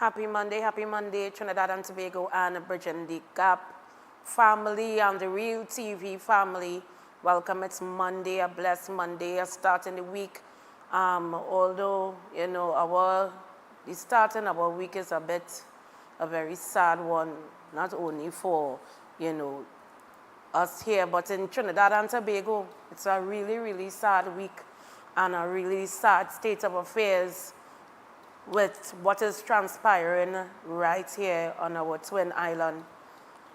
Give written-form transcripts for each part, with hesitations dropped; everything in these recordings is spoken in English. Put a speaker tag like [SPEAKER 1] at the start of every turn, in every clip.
[SPEAKER 1] Happy Monday, Trinidad and Tobago and Bridging the Gap family and the Real TV family. Welcome, it's Monday, a blessed Monday, a start in the week. Although, the starting of our week is a very sad one, not only for, us here, but in Trinidad and Tobago, it's a really, really sad week and a really sad state of affairs with what is transpiring right here on our twin island.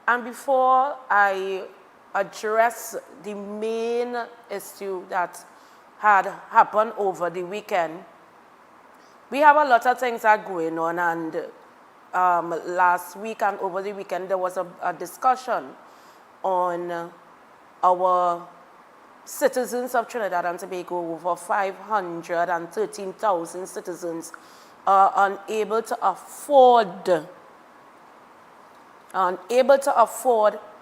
[SPEAKER 1] And before I address the main issue that had happened over the weekend, we have a lot of things that are going on, and last week and over the weekend there was a discussion on our citizens of Trinidad and Tobago. Over 513,000 citizens are unable to afford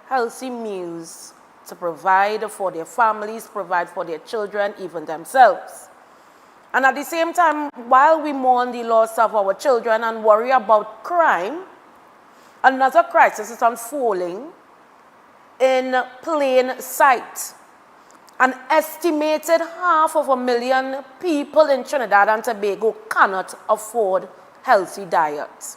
[SPEAKER 1] healthy meals to provide for their families, provide for their children, even themselves. And at the same time, while we mourn the loss of our children and worry about crime, another crisis is unfolding in plain sight. An estimated 500,000 people in Trinidad and Tobago cannot afford healthy diets.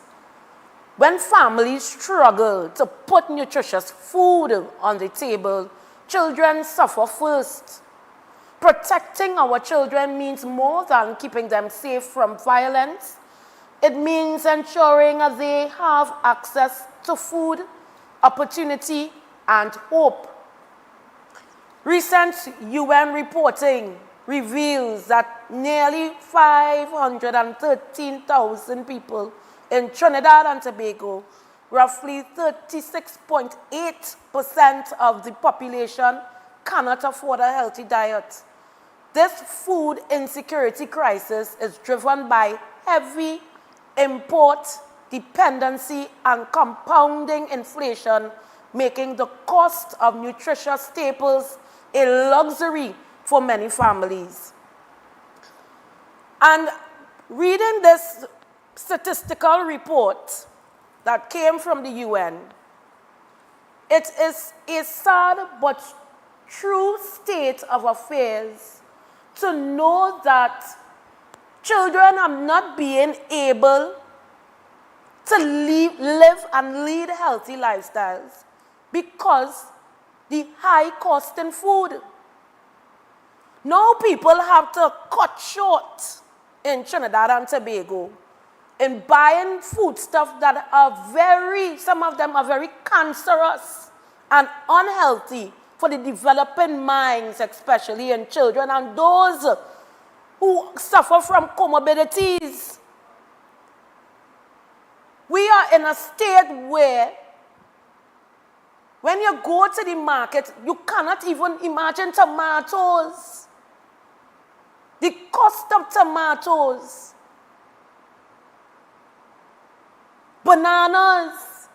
[SPEAKER 1] When families struggle to put nutritious food on the table, children suffer first. Protecting our children means more than keeping them safe from violence. It means ensuring that they have access to food, opportunity, and hope. Recent UN reporting reveals that nearly 513,000 people in Trinidad and Tobago, roughly 36.8% of the population, cannot afford a healthy diet. This food insecurity crisis is driven by heavy import dependency and compounding inflation, making the cost of nutritious staples a luxury for many families. And reading this statistical report that came from the UN, it is a sad but true state of affairs to know that children are not being able to live and lead healthy lifestyles because the high cost in food. Now people have to cut short in Trinidad and Tobago in buying foodstuff that are some of them are very cancerous and unhealthy for the developing minds, especially in children and those who suffer from comorbidities. We are in a state where when you go to the market, you cannot even imagine tomatoes. The cost of tomatoes, bananas.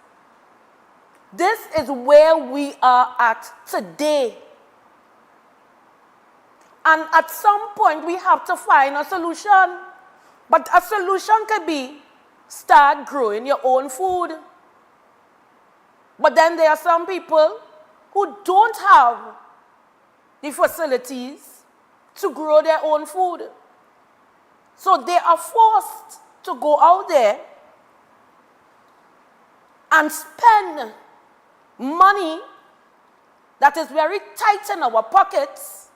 [SPEAKER 1] This is where we are at today. And at some point, we have to find a solution. But a solution could be start growing your own food. But then there are some people who don't have the facilities to grow their own food. So they are forced to go out there and spend money that is very tight in our pockets,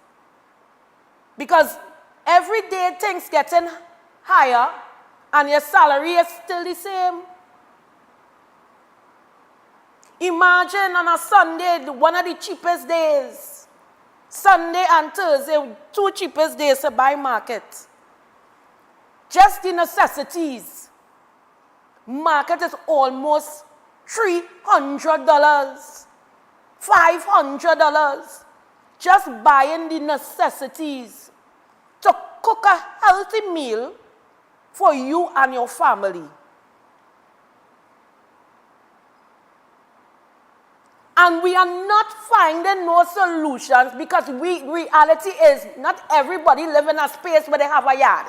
[SPEAKER 1] because every day things getting higher and your salary is still the same. Imagine on a Sunday, one of the cheapest days, Sunday and Thursday, two cheapest days to buy market. Just the necessities. Market is almost $300, $500, just buying the necessities to cook a healthy meal for you and your family. And we are not finding no solutions because reality is not everybody live in a space where they have a yard.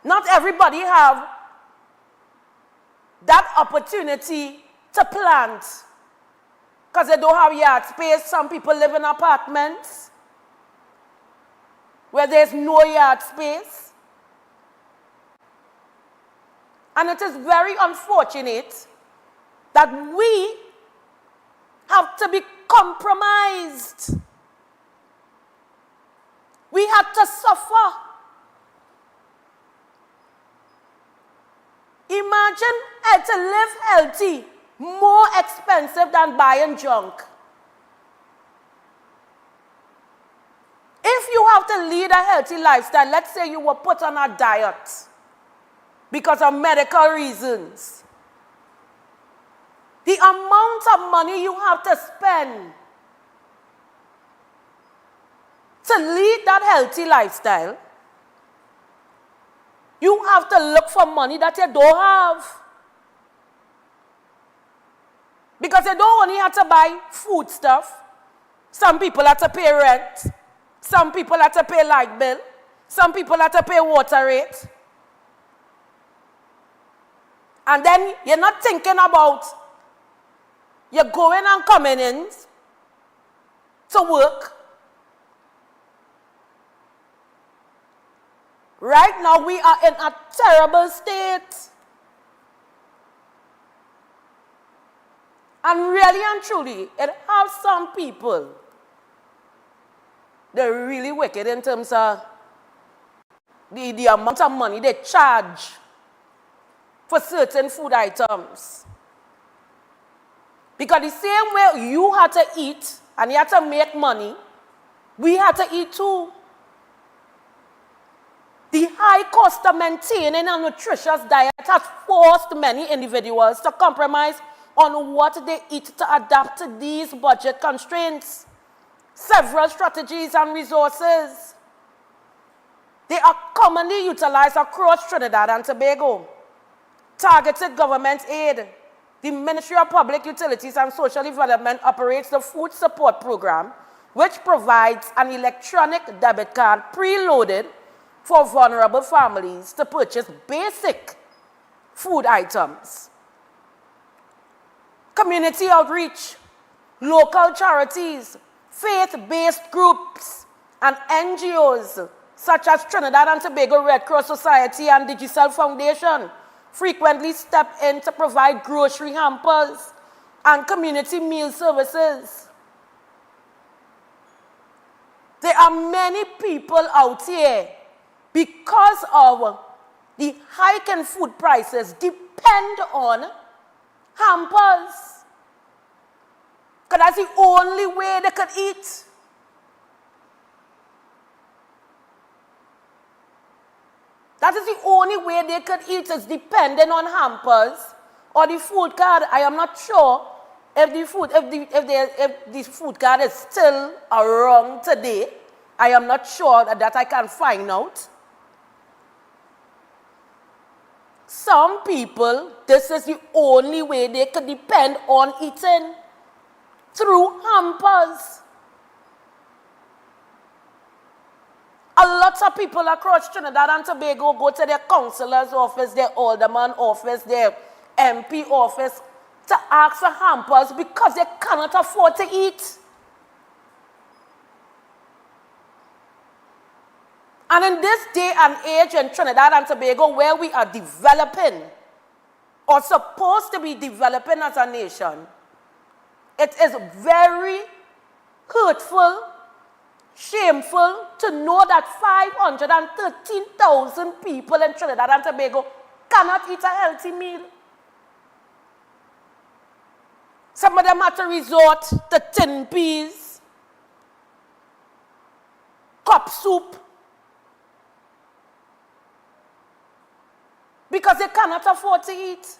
[SPEAKER 1] Not everybody have that opportunity to plant. Because they don't have yard space. Some people live in apartments where there's no yard space. And it is very unfortunate that we have to be compromised. We had to suffer. Imagine to live healthy, more expensive than buying junk. If you have to lead a healthy lifestyle, let's say you were put on a diet because of medical reasons, the amount of money you have to spend to lead that healthy lifestyle, you have to look for money that you don't have. Because you don't only have to buy food stuff. Some people have to pay rent. Some people have to pay light bill. Some people have to pay water rate. And then you're not thinking about you're going and coming in to work. Right now we are in a terrible state. And really and truly, it has some people, they're really wicked in terms of the amount of money they charge for certain food items. Because the same way you had to eat and you had to make money, we had to eat too. The high cost of maintaining a nutritious diet has forced many individuals to compromise on what they eat to adapt to these budget constraints. Several strategies and resources. They are commonly utilized across Trinidad and Tobago. Targeted government aid. The Ministry of Public Utilities and Social Development operates the Food Support Program, which provides an electronic debit card preloaded for vulnerable families to purchase basic food items. Community outreach, local charities, faith-based groups, and NGOs such as Trinidad and Tobago Red Cross Society and Digicel Foundation frequently step in to provide grocery hampers and community meal services. There are many people out here, because of the hike in food prices, depend on hampers. Because that's the only way they could eat. That is the only way they could eat, is depending on hampers or the food card. I am not sure if the food card is still around today. I am not sure that I can find out. Some people, this is the only way they could depend on eating, through hampers. A lot of people across Trinidad and Tobago go to their councillor's office, their alderman office, their MP office to ask for hampers because they cannot afford to eat. And in this day and age in Trinidad and Tobago, where we are developing, or supposed to be developing as a nation, it is very hurtful, shameful to know that 513,000 people in Trinidad and Tobago cannot eat a healthy meal. Some of them have to resort to tin peas, cup soup, because they cannot afford to eat.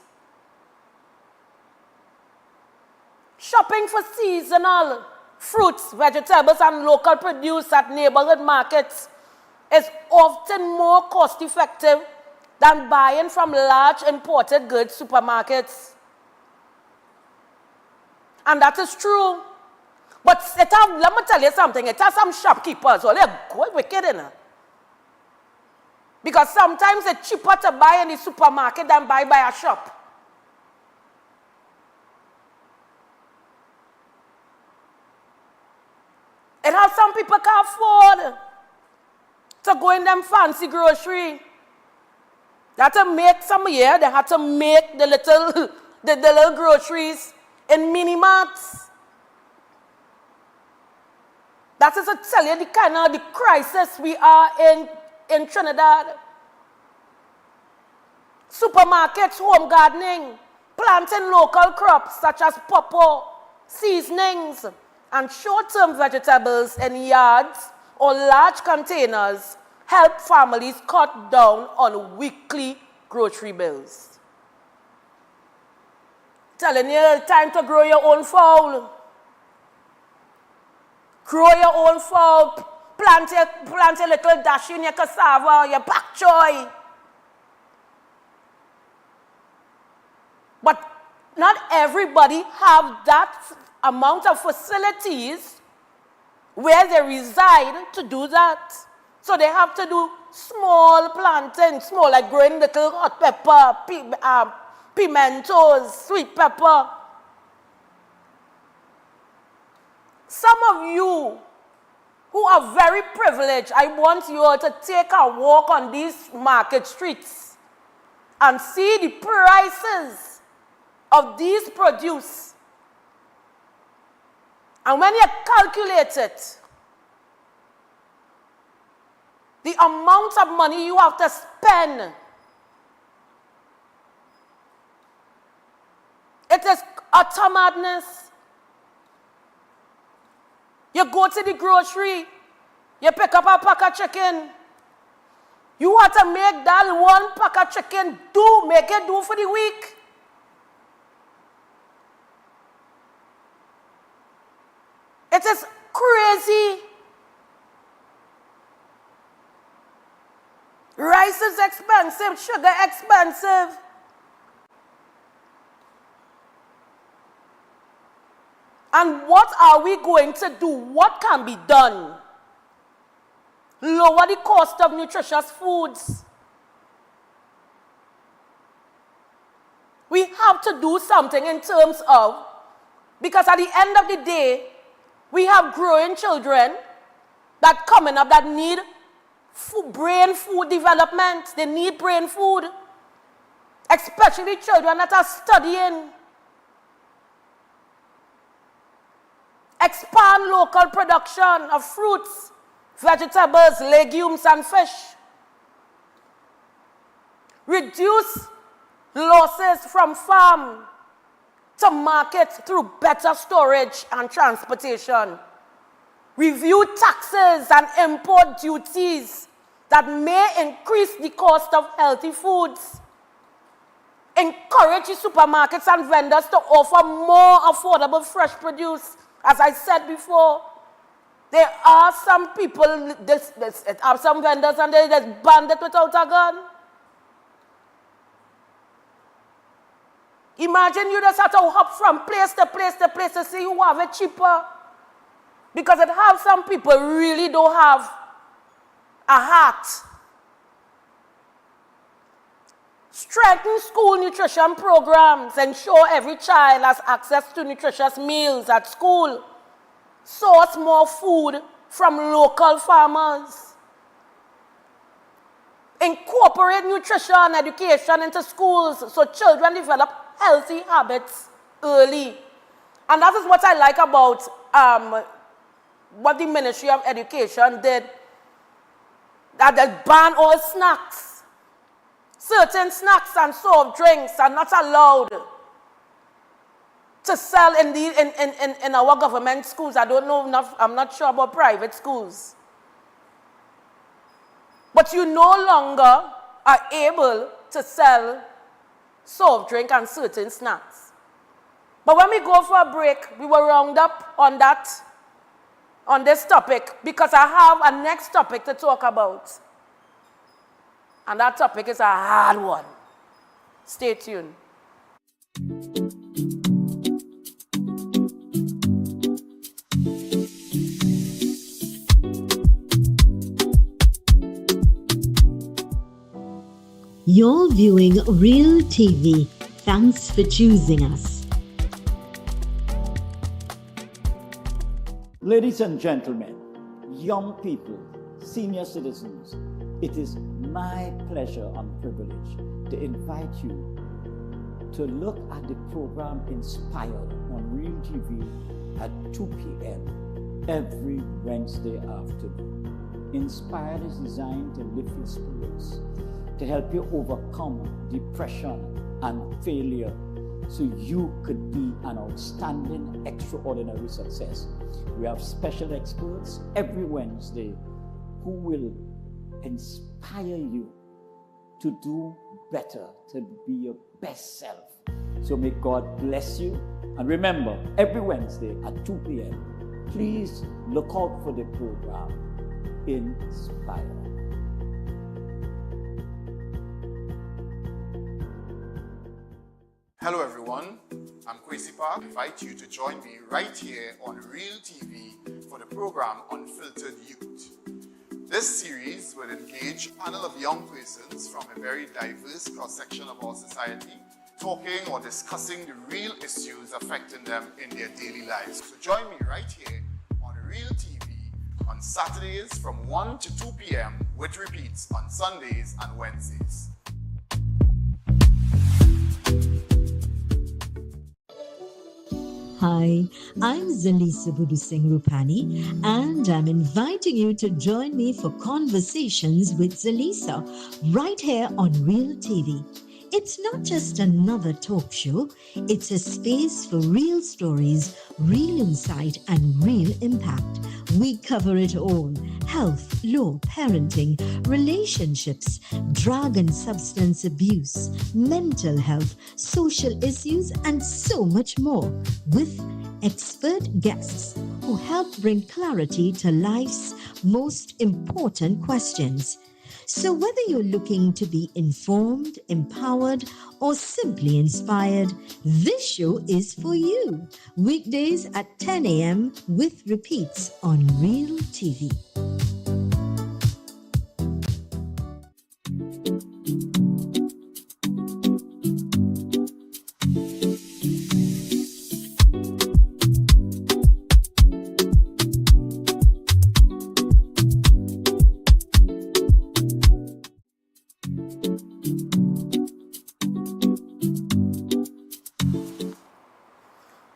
[SPEAKER 1] Shopping for seasonal fruits, vegetables, and local produce at neighborhood markets is often more cost-effective than buying from large imported goods supermarkets. And that is true. But let me tell you something, it has some shopkeepers, so they're quite wicked, innit? Because sometimes it's cheaper to buy in the supermarket than buy by a shop. It has some people can't afford to go in them fancy grocery. They had to make some here, they had to make the little, the little groceries in mini marts. That is to tell you the kind of the crisis we are in Trinidad. Supermarkets, home gardening, planting local crops such as pawpaw, seasonings, and short-term vegetables in yards or large containers help families cut down on weekly grocery bills. Telling you, time to grow your own fowl. Grow your own fowl. Plant a little dash in your cassava, your bok choy. But not everybody have that amount of facilities where they reside to do that. So they have to do small planting, small like growing little hot pepper, pimentos, sweet pepper. Some of you who are very privileged, I want you all to take a walk on these market streets and see the prices of these produce. And when you calculate it, the amount of money you have to spend, it is utter madness. You go to the grocery, you pick up a pack of chicken. You want to make that one pack of chicken make it do for the week. It is crazy. Rice is expensive, sugar expensive. And what are we going to do? What can be done? Lower the cost of nutritious foods. We have to do something in terms of, because at the end of the day, we have growing children that coming up that need brain food development. They need brain food, especially children that are studying. Expand local production of fruits, vegetables, legumes, and fish. Reduce losses from farm to market through better storage and transportation. Review taxes and import duties that may increase the cost of healthy foods. Encourage the supermarkets and vendors to offer more affordable fresh produce. As I said before, there are some people, some vendors, and they just banned it without a gun. Imagine you just have to hop from place to place to place to see who have it cheaper. Because it have some people really don't have a heart. Strengthen school nutrition programs. Ensure every child has access to nutritious meals at school. Source more food from local farmers. Incorporate nutrition and education into schools so children develop healthy habits early. And that is what I like about what the Ministry of Education did. That they ban all snacks. Certain snacks and soft drinks are not allowed to sell in our government schools. I don't know enough, I'm not sure about private schools. But you no longer are able to sell soft drink and certain snacks. But when we go for a break, we will round up on this topic, because I have a next topic to talk about. And that topic is a hard one. Stay tuned.
[SPEAKER 2] You're viewing Real TV. Thanks for choosing us.
[SPEAKER 3] Ladies and gentlemen, young people, senior citizens, it is my pleasure and privilege to invite you to look at the program Inspired on Real TV at 2 p.m. every Wednesday afternoon. Inspired is designed to lift your spirits, to help you overcome depression and failure so you could be an outstanding, extraordinary success. We have special experts every Wednesday who will inspire you to do better, to be your best self. So may God bless you. And remember, every Wednesday at 2 p.m., please look out for the program Inspire.
[SPEAKER 4] Hello everyone, I'm Kwesi Park. I invite you to join me right here on Real TV for the program Unfiltered Youth. This series will engage a panel of young persons from a very diverse cross-section of our society, talking or discussing the real issues affecting them in their daily lives. So join me right here on Real TV on Saturdays from 1 to 2 p.m. with repeats on Sundays and Wednesdays.
[SPEAKER 2] Hi, I'm Zalisa Budu Singh Rupani, and I'm inviting you to join me for Conversations with Zalisa right here on Real TV. It's not just another talk show, it's a space for real stories, real insight, and real impact. We cover it all: health, law, parenting, relationships, drug and substance abuse, mental health, social issues, and so much more, with expert guests who help bring clarity to life's most important questions. So whether you're looking to be informed, empowered, or simply inspired, this show is for you. Weekdays at 10 a.m. with repeats on Real TV.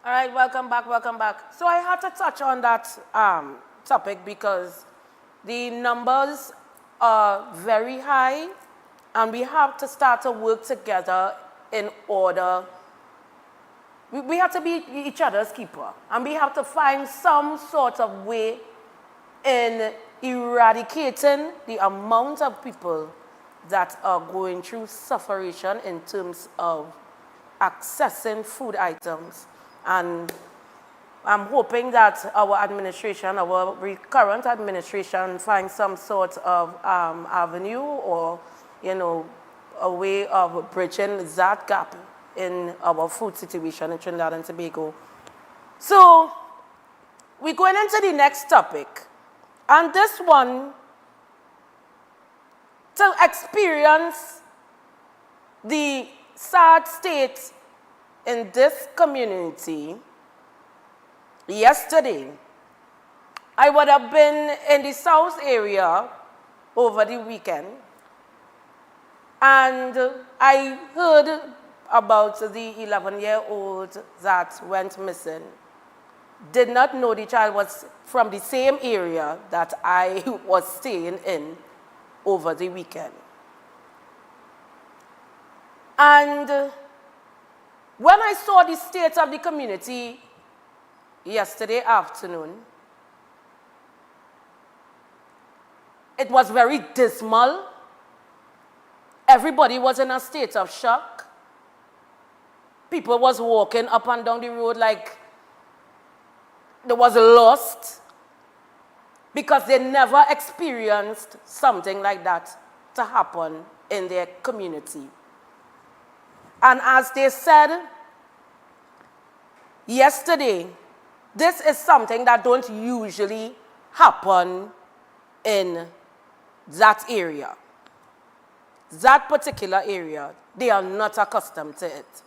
[SPEAKER 1] All right, welcome back. So I had to touch on that topic because the numbers are very high and we have to start to work together in order. We have to be each other's keeper and we have to find some sort of way in eradicating the amount of people that are going through sufferation in terms of accessing food items. And I'm hoping that our administration, our current administration, finds some sort of avenue or, a way of bridging that gap in our food situation in Trinidad and Tobago. So we're going into the next topic. And this one, to experience the sad state in this community, yesterday, I would have been in the South area over the weekend, and I heard about the 11-year-old that went missing. Did not know the child was from the same area that I was staying in over the weekend. And when I saw the state of the community yesterday afternoon, it was very dismal. Everybody was in a state of shock. People was walking up and down the road like they was lost because they never experienced something like that to happen in their community. And as they said yesterday, this is something that don't usually happen in that area. That particular area, they are not accustomed to it.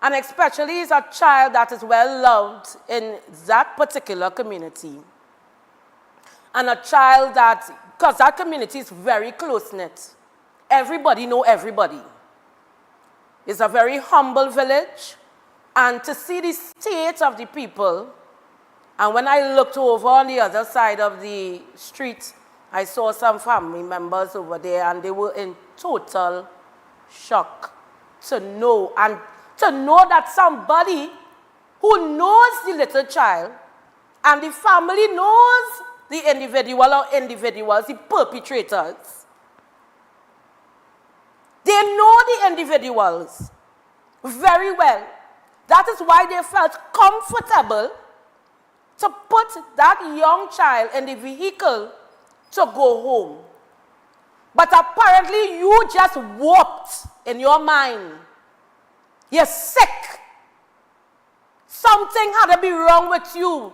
[SPEAKER 1] And especially as a child that is well loved in that particular community. and a child that, because that community is very close-knit. Everybody know everybody. It's a very humble village, and to see the state of the people, and when I looked over on the other side of the street, I saw some family members over there, and they were in total shock to know that somebody who knows the little child and the family knows the individual or individuals, the perpetrators. They know the individuals very well. That is why they felt comfortable to put that young child in the vehicle to go home. But apparently you just warped in your mind. You're sick. Something had to be wrong with you.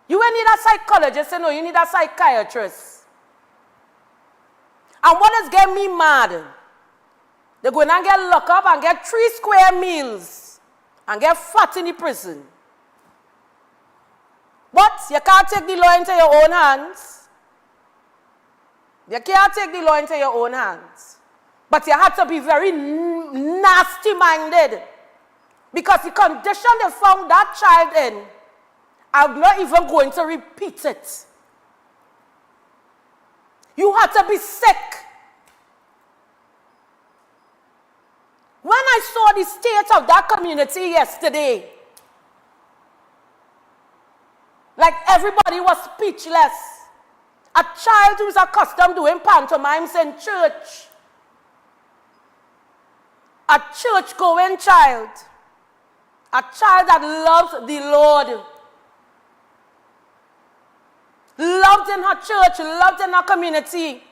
[SPEAKER 1] You ain't need a psychologist, you know, you need a psychiatrist. And what is getting me mad? They're going to get locked up and get 3 square meals and get fat in the prison. But you can't take the law into your own hands. You can't take the law into your own hands. But you have to be very nasty-minded, because the condition they found that child in, I'm not even going to repeat it. You have to be sick. When I saw the state of that community yesterday, like everybody was speechless. A child who's accustomed to doing pantomimes in church. A church-going child. A child that loves the Lord. Loved in her church, loved in her community.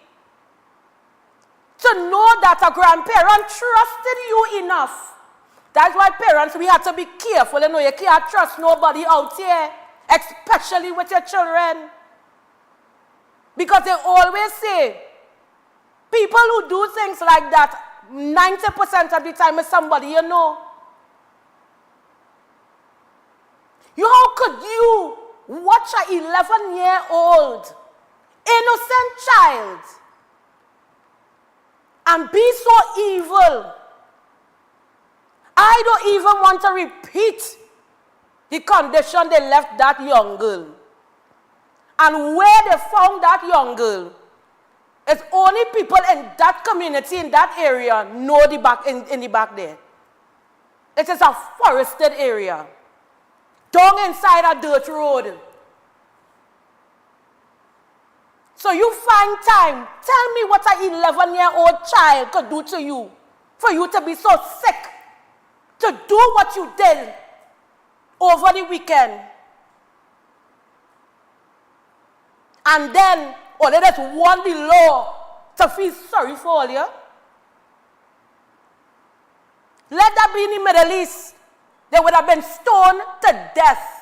[SPEAKER 1] To know that a grandparent trusted you enough. That's why parents, we have to be careful. You know, you can't trust nobody out here, especially with your children. Because they always say, people who do things like that, 90% of the time is somebody you know. How could you watch an 11-year-old innocent child and be so evil? I don't even want to repeat the condition they left that young girl. And where they found that young girl, it's only people in that community, in that area, know the back in the back there. It is a forested area. Down inside a dirt road. So you find time. Tell me what an 11-year-old child could do to you for you to be so sick to do what you did over the weekend. And then, they just want the law to feel sorry for all you. Let that be in the Middle East. They would have been stoned to death.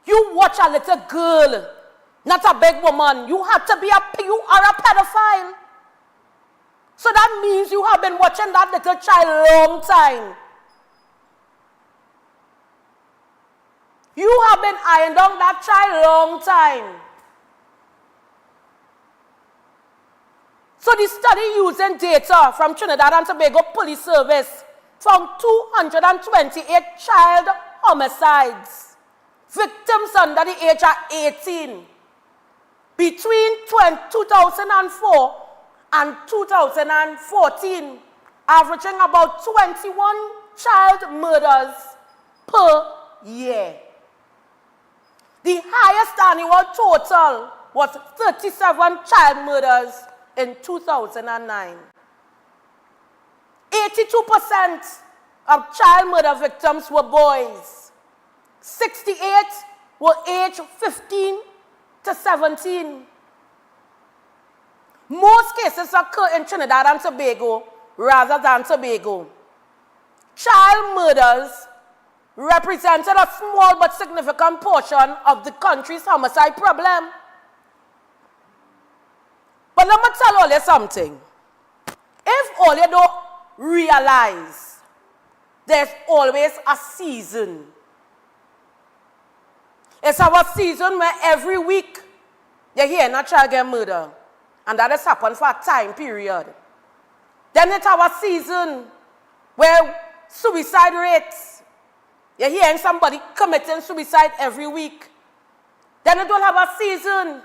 [SPEAKER 1] You watch a little girl, not a big woman. You are a pedophile. So that means you have been watching that little child long time. You have been eyeing down that child long time. So the study using data from Trinidad and Tobago Police Service found 228 child homicides, victims under the age of 18, between 2004 and 2014, averaging about 21 child murders per year. The highest annual total was 37 child murders in 2009. 82% of child murder victims were boys. 68 were aged 15 to 17. Most cases occur in Trinidad and Tobago rather than Tobago. Child murders represented a small but significant portion of the country's homicide problem. But let me tell all you something. If all you don't realize, there's always a season It's our season where every week you hear a child get murdered. And that has happened for a time period. Then it's our season where suicide rates. You're hearing somebody committing suicide every week. Then it will have a season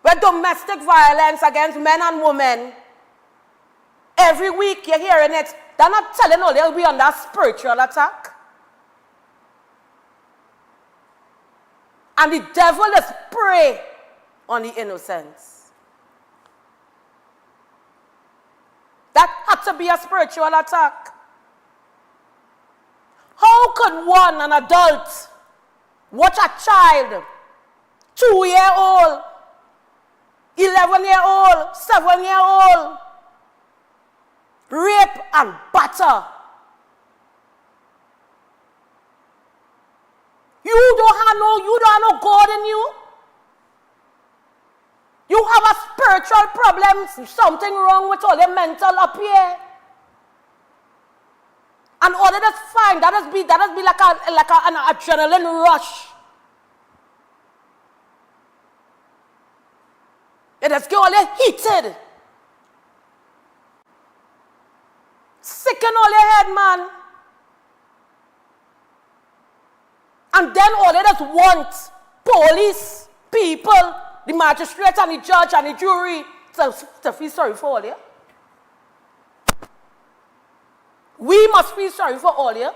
[SPEAKER 1] where domestic violence against men and women, every week you're hearing it. They're not telling you they'll be under spiritual attack. And the devil is prey on the innocents. That had to be a spiritual attack. How could an adult, watch a child, 2-year-old, 11-year-old, 7-year-old, rape and batter? You don't have no God in you. You have a spiritual problem, something wrong with all your mental up here. And all of that's fine. That has be like an adrenaline rush. It has get all your heated. Sicken all your head, man. And then all of us want police, people, the magistrate and the judge and the jury to feel sorry for all you. We must feel sorry for all you.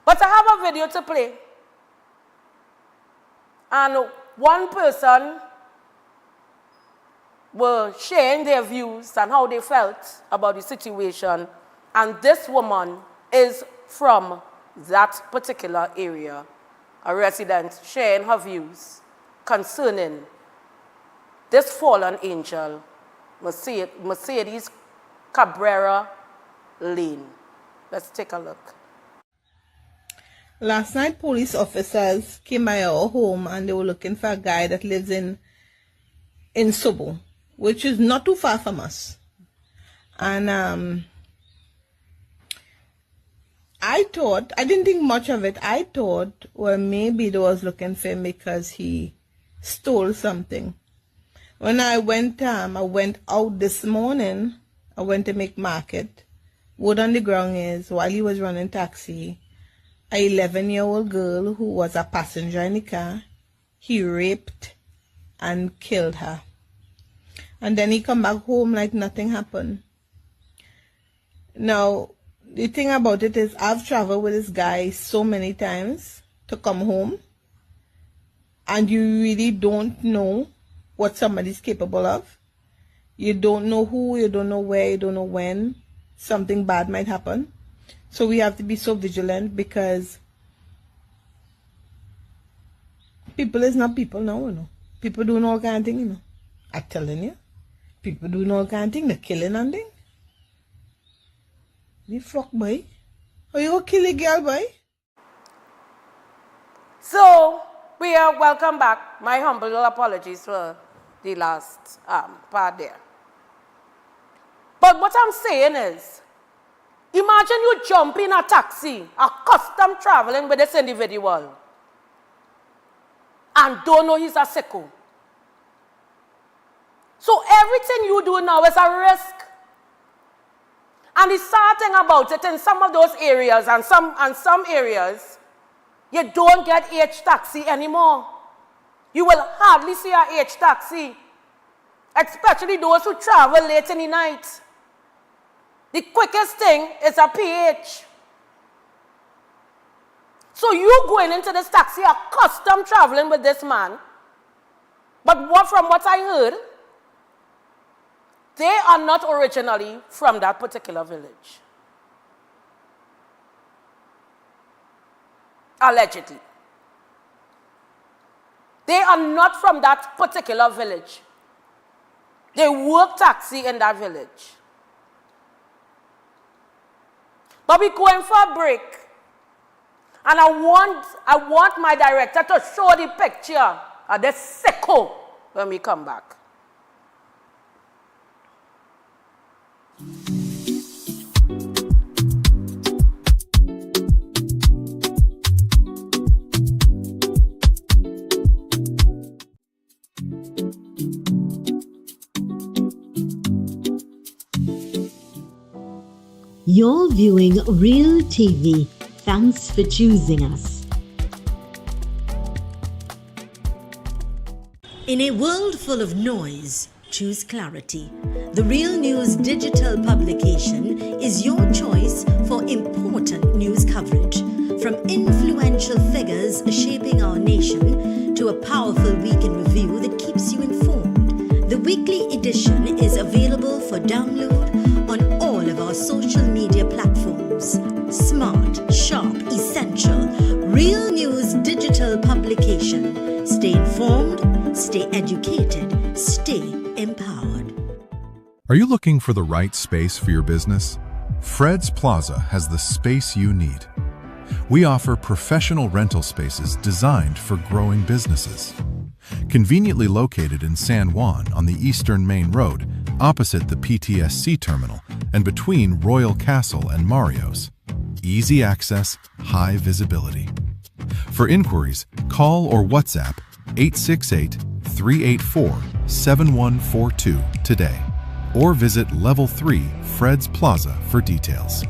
[SPEAKER 1] But I have a video to play. And one person were sharing their views and how they felt about the situation. And this woman is from that particular area, a resident sharing her views concerning this fallen angel, Mercedes Cabrera Lane. Let's take a look.
[SPEAKER 5] Last night, police officers came by our home and they were looking for a guy that lives in Sobo, which is not too far from us. And I didn't think much of it. I thought, well, maybe they was looking for him because he stole something. When I went out this morning, I went to make market. Word on the ground is, while he was running taxi, an 11-year-old girl who was a passenger in the car, he raped and killed her. And then he come back home like nothing happened. Now, the thing about it is, I've traveled with this guy so many times to come home, and you really don't know what somebody's capable of. You don't know who, you don't know where, you don't know when something bad might happen. So we have to be so vigilant, because people is not people now, you know. People doing all kind of things, you know. I'm telling you. People doing all kind of things, they're killing and things. You flock boy. How you gonna kill a girl, boy?
[SPEAKER 1] So, we are welcome back. My humble apologies for the last part there. But what I'm saying is, imagine you jump in a taxi, a custom traveling with this individual, and don't know he's a sicko. So everything you do now is a risk. And the sad thing about it, in some of those areas and some areas, you don't get H taxi anymore. You will hardly see a H taxi, especially those who travel late in the night. The quickest thing is a PH. So you going into this taxi, a custom traveling with this man. But from what I heard, they are not originally from that particular village. Allegedly. They are not from that particular village. They work taxi in that village. But we're going for a break. And I want my director to show the picture of the sicko when we come back.
[SPEAKER 2] You're viewing Real TV. Thanks for choosing us. In a world full of noise, choose clarity. The Real News digital publication is your choice for important news coverage. From influential figures shaping our nation to a powerful week in review that keeps you informed. The weekly edition is available for download on all of our social media platforms. Smart, sharp, essential. Real News digital publication. Stay informed, stay educated, stay empowered.
[SPEAKER 6] Are you looking for the right space for your business? Fred's Plaza has the space you need. We offer professional rental spaces designed for growing businesses. Conveniently located in San Juan on the Eastern Main Road, opposite the PTSC terminal and between Royal Castle and Mario's. Easy access, high visibility. For inquiries, call or WhatsApp 868-384-7142 today, or visit Level 3 Fred's Plaza for details.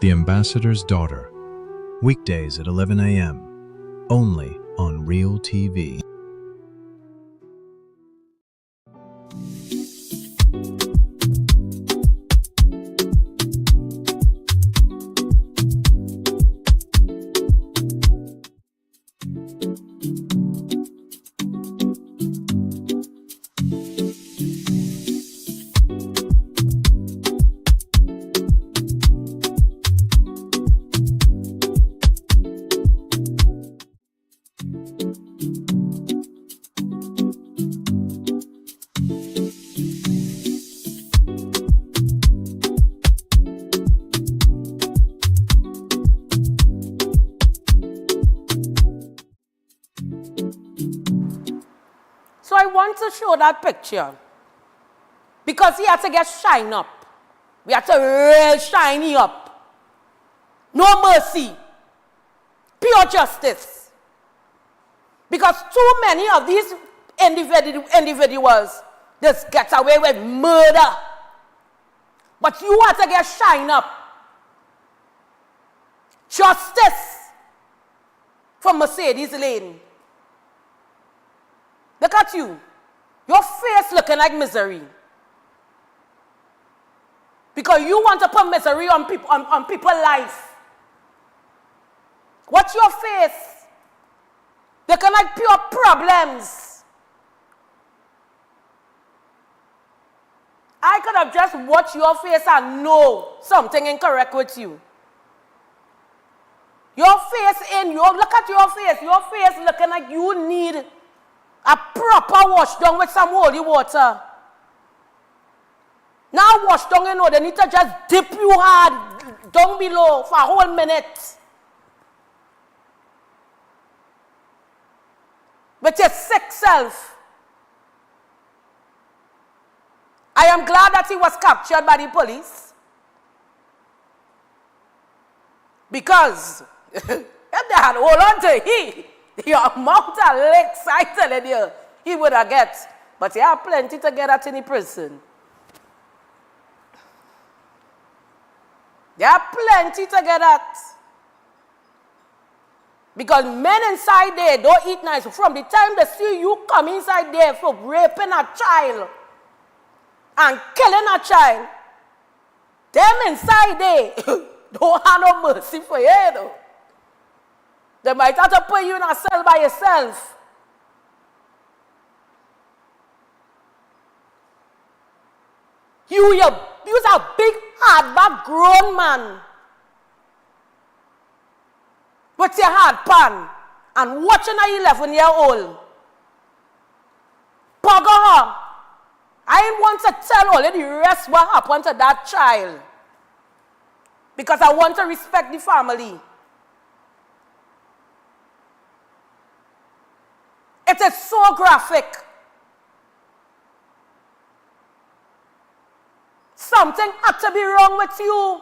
[SPEAKER 7] The Ambassador's Daughter, weekdays at 11 a.m., only on Real TV.
[SPEAKER 1] So I want to show that picture because he had to get shine up. We had to real shiny up. No mercy. Pure justice. Because too many of these individuals just get away with murder. But you had to get shine up. Justice for Mercedes Lane. Look at you. Your face looking like misery. Because you want to put misery on people, on people's life. What's your face? Looking like pure problems. I could have just watched your face and know something incorrect with you. Your face look at your face. Your face looking like you need a proper wash down with some holy water. Now wash down, you know, they need to just dip you hard down below for a whole minute. With your sick self. I am glad that he was captured by the police. Because if they had hold on to him, the amount of licks I telling you, he would have get. But he had plenty to get at in the prison. There are plenty to get at. Because men inside there don't eat nice. From the time they see you come inside there for raping a child and killing a child, them inside there don't have no mercy for you. Though. They might have to put you in a cell by yourself. You're a big, hard-back grown man with your hard pan and watching an 11-year-old pugger her I ain't want to tell all of the rest what happened to that child. Because I want to respect the family. It is so graphic. Something had to be wrong with you.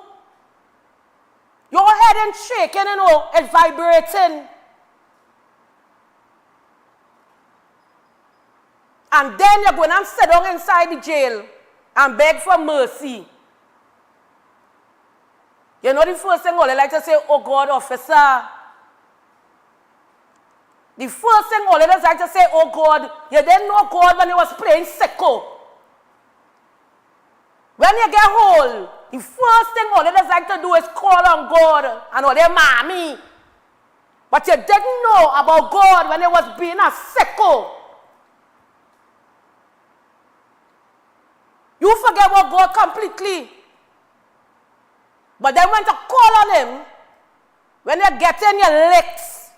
[SPEAKER 1] Your head ain't shaking, it's vibrating. And then you're going to sit down inside the jail and beg for mercy. You know the first thing all they like to say, oh God, officer. The first thing all they like to say, oh God, you didn't know God when you was playing sicko. When you get old, the first thing all they like to do is call on God and all their mommy. But you didn't know about God when you was being a sicko. You forget about God completely. But then when to call on him, when you get in your licks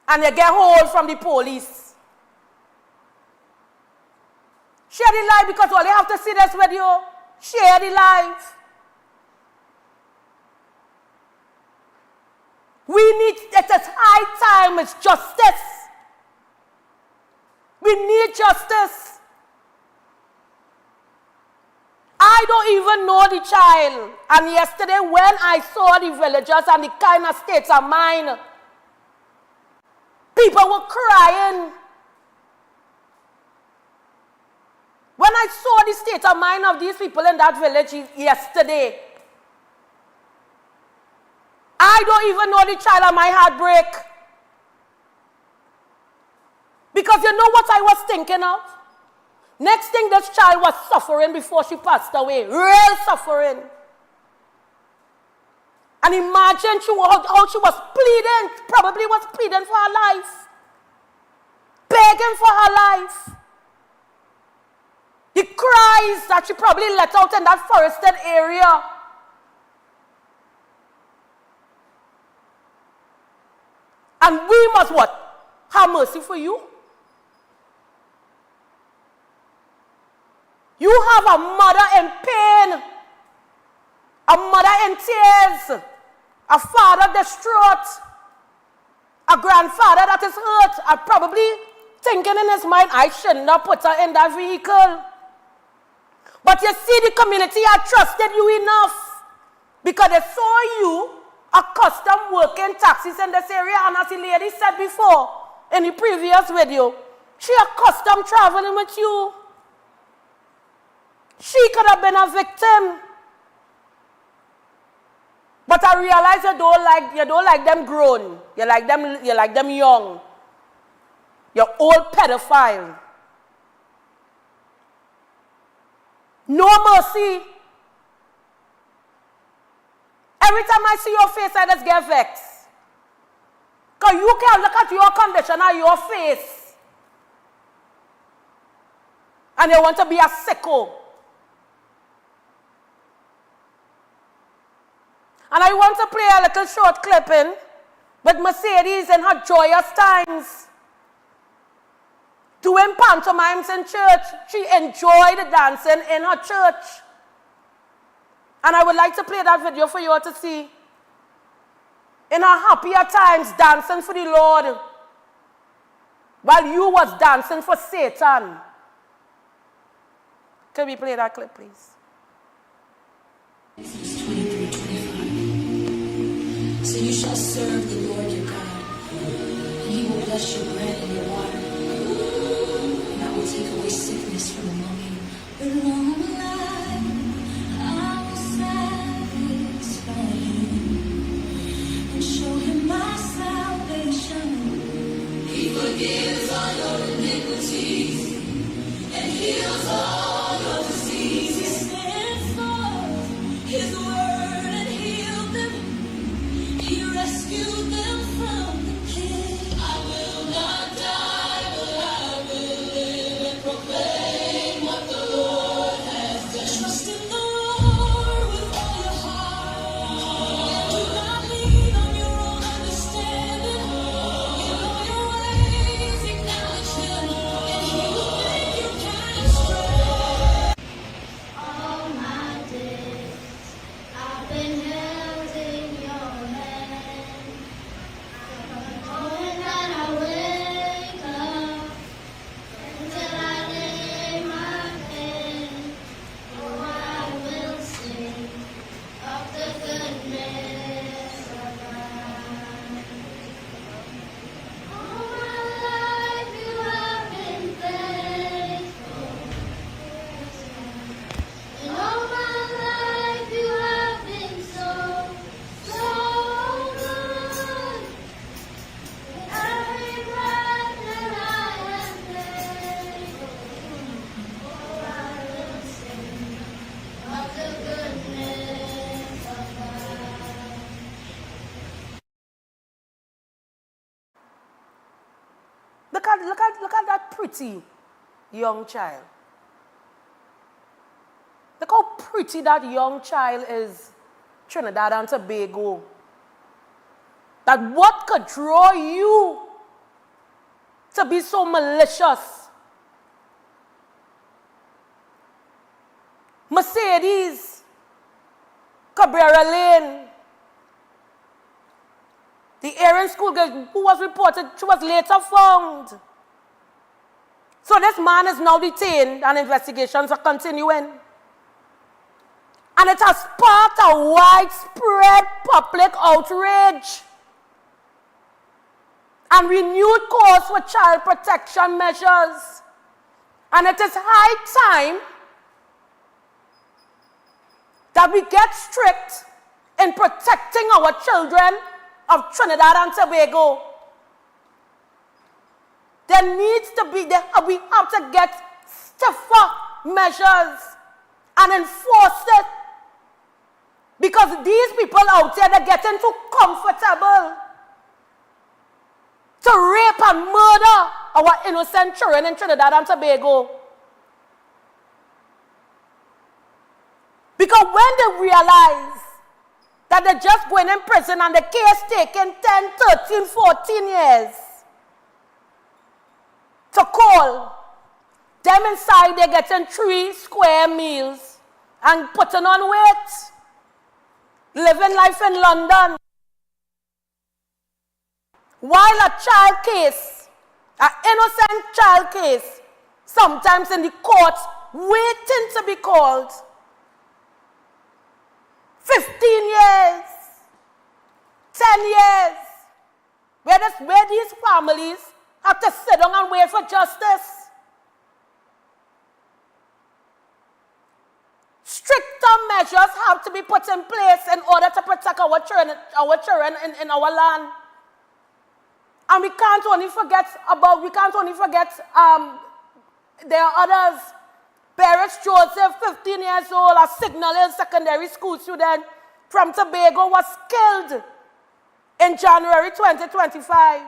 [SPEAKER 1] and you get hold from the police. Share the life because all you have to see this video. Share the life. We need, it is high time, it's justice. We need justice. I don't even know the child. And yesterday when I saw the villagers and the kind of states of mind, people were crying. When I saw the state of mind of these people in that village yesterday, I don't even know the child and my heart break. Because you know what I was thinking of? Next thing, this child was suffering before she passed away. Real suffering. And imagine how she was pleading, probably was pleading for her life. Begging for her life. The cries that she probably let out in that forested area. And we must what? Have mercy for you. You have a mother in pain, a mother in tears, a father distraught, a grandfather that is hurt, and probably thinking in his mind, I shouldn't have put her in that vehicle. But you see, the community had trusted you enough because they saw you accustomed working taxis in this area, and as the lady said before in the previous video, she accustomed traveling with you. She could have been a victim. But I realize you don't like them grown. You like them young. You're old pedophile. No mercy. Every time I see your face, I just get vexed. Because you can't look at your condition or your face. And you want to be a sicko. And I want to play a little short clipping with Mercedes in her joyous times. Doing pantomimes in church. She enjoyed dancing in her church. And I would like to play that video for you all to see. In her happier times, dancing for the Lord. While you was dancing for Satan. Can we play that clip, please?
[SPEAKER 8] So you shall serve the Lord your God, and he will bless your bread and your water, and I will take away sickness from among you. With long life I will satisfy him and show him my salvation. He forgives all your iniquities and heals all your diseases. He sends forth his word and healed them. He rescued them from the pit. I will not die, but I will live and proclaim what the Lord has done. Trust in the Lord with all your heart, and do not lean on your own understanding. In all your ways acknowledge him, and he will make your path
[SPEAKER 1] at that pretty young child. Look how pretty that young child is, Trinidad and Tobago. That what could draw you to be so malicious? Mercedes, Cabrera Lane, the Aaron school girl who was reported, she was later found. So this man is now detained and investigations are continuing. And it has sparked a widespread public outrage and renewed calls for child protection measures. And it is high time that we get strict in protecting our children of Trinidad and Tobago. There needs to be, we have to get stiffer measures and enforce it. Because these people out there, they're getting too comfortable to rape and murder our innocent children in Trinidad and Tobago. Because when they realize that they're just going in prison and the case taking 10, 13, 14 years to call, them inside they're getting 3 square meals and putting on weight, living life in London. While a child case, an innocent child case, sometimes in the court, waiting to be called, 15 years, 10 years, where these families have to sit down and wait for justice. Stricter measures have to be put in place in order to protect our children in our land. And we can't only forget, there are others. Paris Joseph, 15 years old, a Signal Hill secondary school student from Tobago, was killed in January 2025.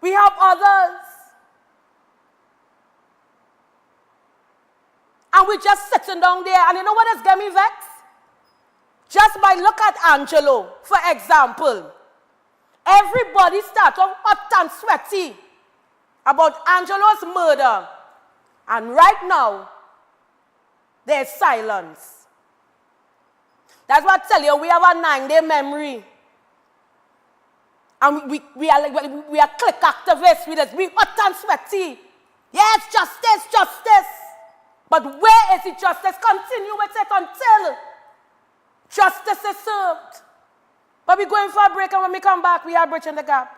[SPEAKER 1] We have others. And we're just sitting down there, and you know what has got me vexed? Just by look at Angelo, for example. Everybody starts off hot and sweaty about Angelo's murder. And right now, there's silence. That's what I tell you, we have a 9-day memory. And we are click activists. We hot and sweaty. Yes, justice, justice. But where is the justice? Continue with it until justice is served. But we're going for a break, and when we come back, we are bridging the gap.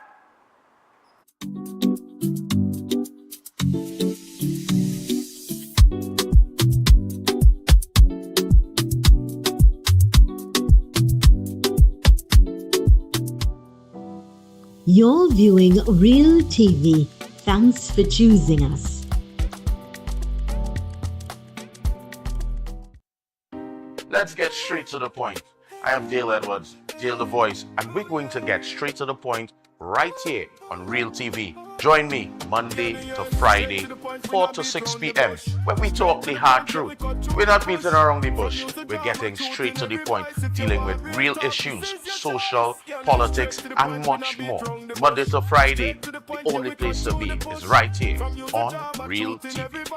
[SPEAKER 2] You're viewing Real TV. Thanks for choosing us.
[SPEAKER 9] Let's get straight to the point. I am Dale Edwards, Dale the Voice, and we're going to get straight to the point right here on Real TV. Join me Monday to Friday, 4 to 6 p.m. when we talk the hard truth. We're not beating around the bush. We're getting straight to the point, dealing with real issues, social, politics, and much more. Monday to Friday, the only place to be is right here on Real TV.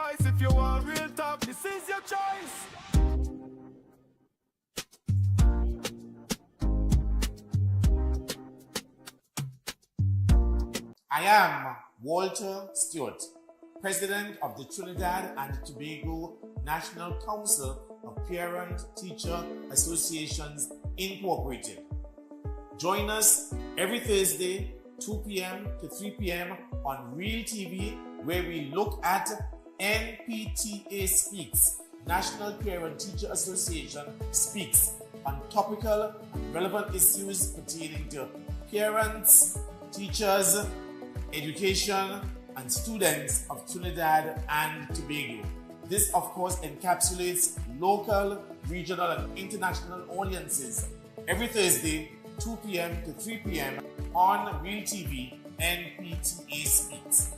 [SPEAKER 10] I am Walter Stewart, President of the Trinidad and Tobago National Council of Parent-Teacher Associations Incorporated. Join us every Thursday, 2 p.m. to 3 p.m. on Real TV, where we look at NPTA Speaks, National Parent-Teacher Association Speaks, on topical and relevant issues pertaining to parents, teachers, education, and students of Trinidad and Tobago. This, of course, encapsulates local, regional, and international audiences every Thursday, 2 p.m. to 3 p.m. on Real TV NPTA Speaks.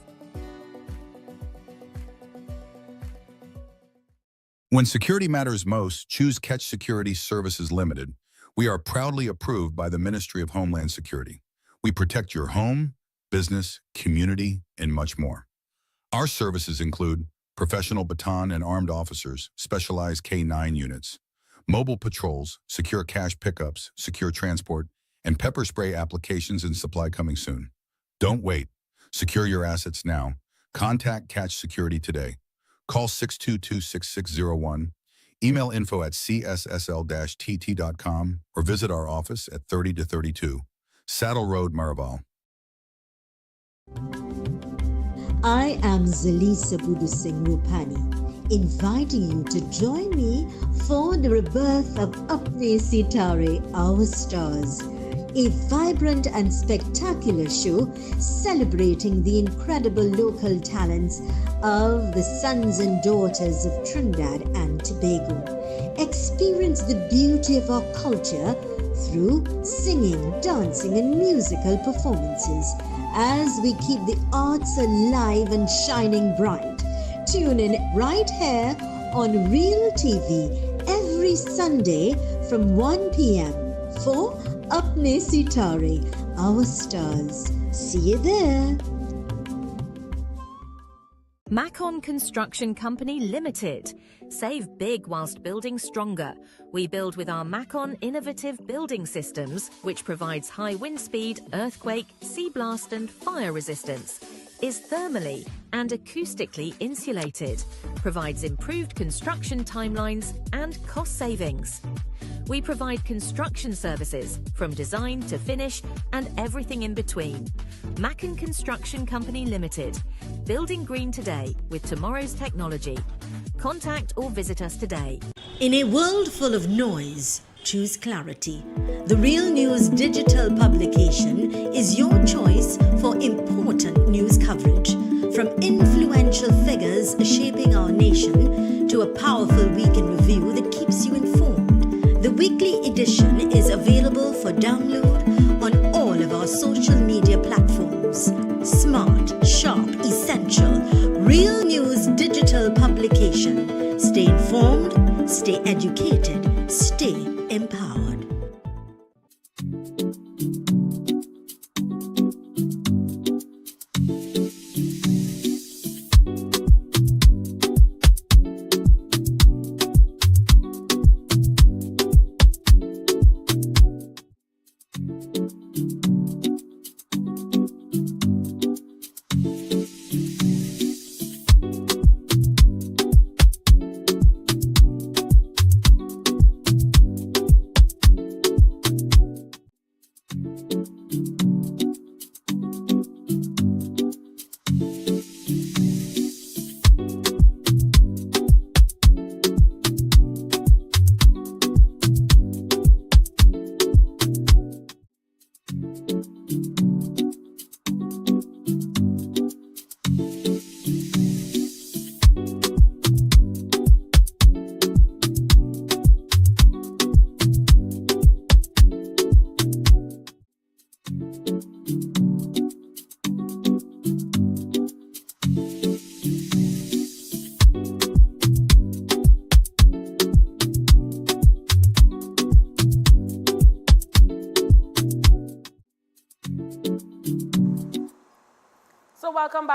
[SPEAKER 6] When security matters most, choose Catch Security Services Limited. We are proudly approved by the Ministry of Homeland Security. We protect your home, business, community, and much more. Our services include professional baton and armed officers, specialized K-9 units, mobile patrols, secure cash pickups, secure transport, and pepper spray applications and supply coming soon. Don't wait. Secure your assets now. Contact Catch Security today. Call 622-6601, email info@cssl-tt.com, or visit our office at 30-32 Saddle Road, Maraval.
[SPEAKER 2] I am Zalisa Budu Singh Rupani, inviting you to join me for the rebirth of Apne Sitare, Our Stars, a vibrant and spectacular show celebrating the incredible local talents of the sons and daughters of Trinidad and Tobago. Experience the beauty of our culture through singing, dancing, and musical performances as we keep the arts alive and shining bright. Tune in right here on Real TV every Sunday from 1 p.m. for Apne Sitare, Our Stars. See you there.
[SPEAKER 11] Macon Construction Company Limited. Save big whilst building stronger. We build with our Macon innovative building systems, which provides high wind speed, earthquake, sea blast and fire resistance, is thermally and acoustically insulated, provides improved construction timelines and cost savings. We provide construction services from design to finish and everything in between. Macon Construction Company Limited. Building green today with tomorrow's technology. Contact or visit us today.
[SPEAKER 2] In a world full of noise, choose clarity. The Real News digital publication is your choice for important news coverage. From influential figures shaping our nation to a powerful week in review that keeps you informed. The weekly edition is available for download on all of our social media platforms. Smart, sharp, essential, Real News digital publication. Stay informed, stay educated, stay empowered.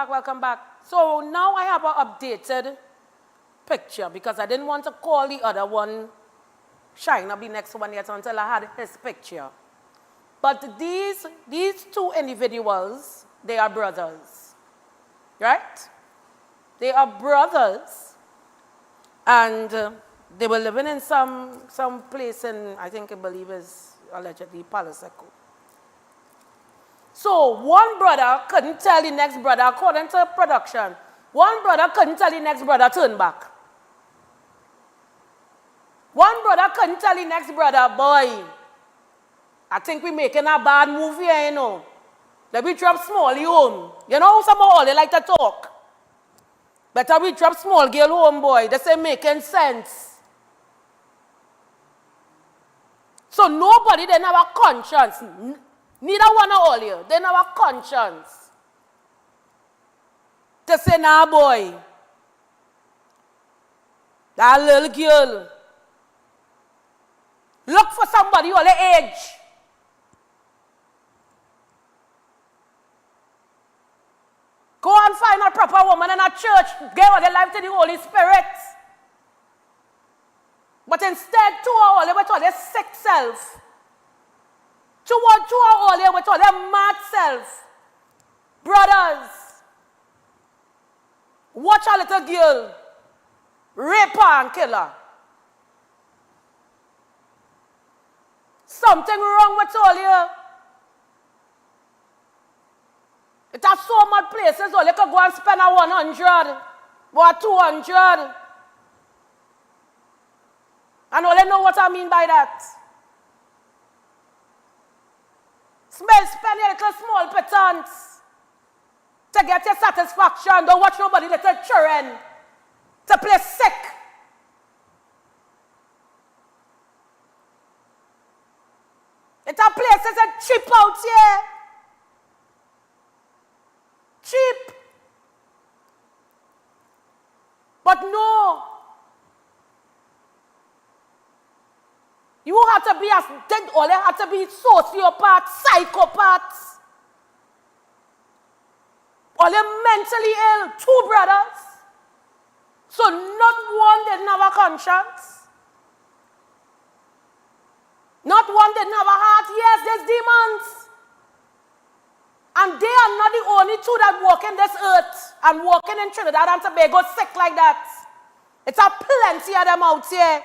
[SPEAKER 1] Welcome back. So now I have an updated picture because I didn't want to call the other one Shine Up the next one yet until I had his picture. But these two individuals, they are brothers, right? They are brothers, and they were living in some place in, I believe is allegedly Paliseco. So one brother couldn't tell the next brother, according to production, one brother couldn't tell the next brother, turn back. One brother couldn't tell the next brother, boy, I think we're making a bad move here, you know. Let me drop small home. You know some of all they like to talk. Better we drop small girl home, boy. This ain't making sense. So nobody, they never conscience. Neither one of all you. They never conscience. To say, nah boy, that little girl, look for somebody all the age. Go and find a proper woman in a church. Give her the life to the Holy Spirit. But instead, to all with all their sick self. To all with all their mad self. Brothers, watch a little girl. Rape her and kill her. Something wrong with all you. It has so much places where you could go and spend a 100 or 200. And all you know what I mean by that. Spend your little small pittance to get your satisfaction. Don't watch nobody little children to play sick. It are places that cheap out here. Cheap. But no. You have to be as dead, or you have to be sociopath, psychopaths. Or you're mentally ill, two brothers. So not one didn't have a conscience. Not one didn't have a heart. Yes, there's demons. And they are not the only two that walk in this earth and walking in Trinidad and Tobago sick like that. It's a plenty of them out here.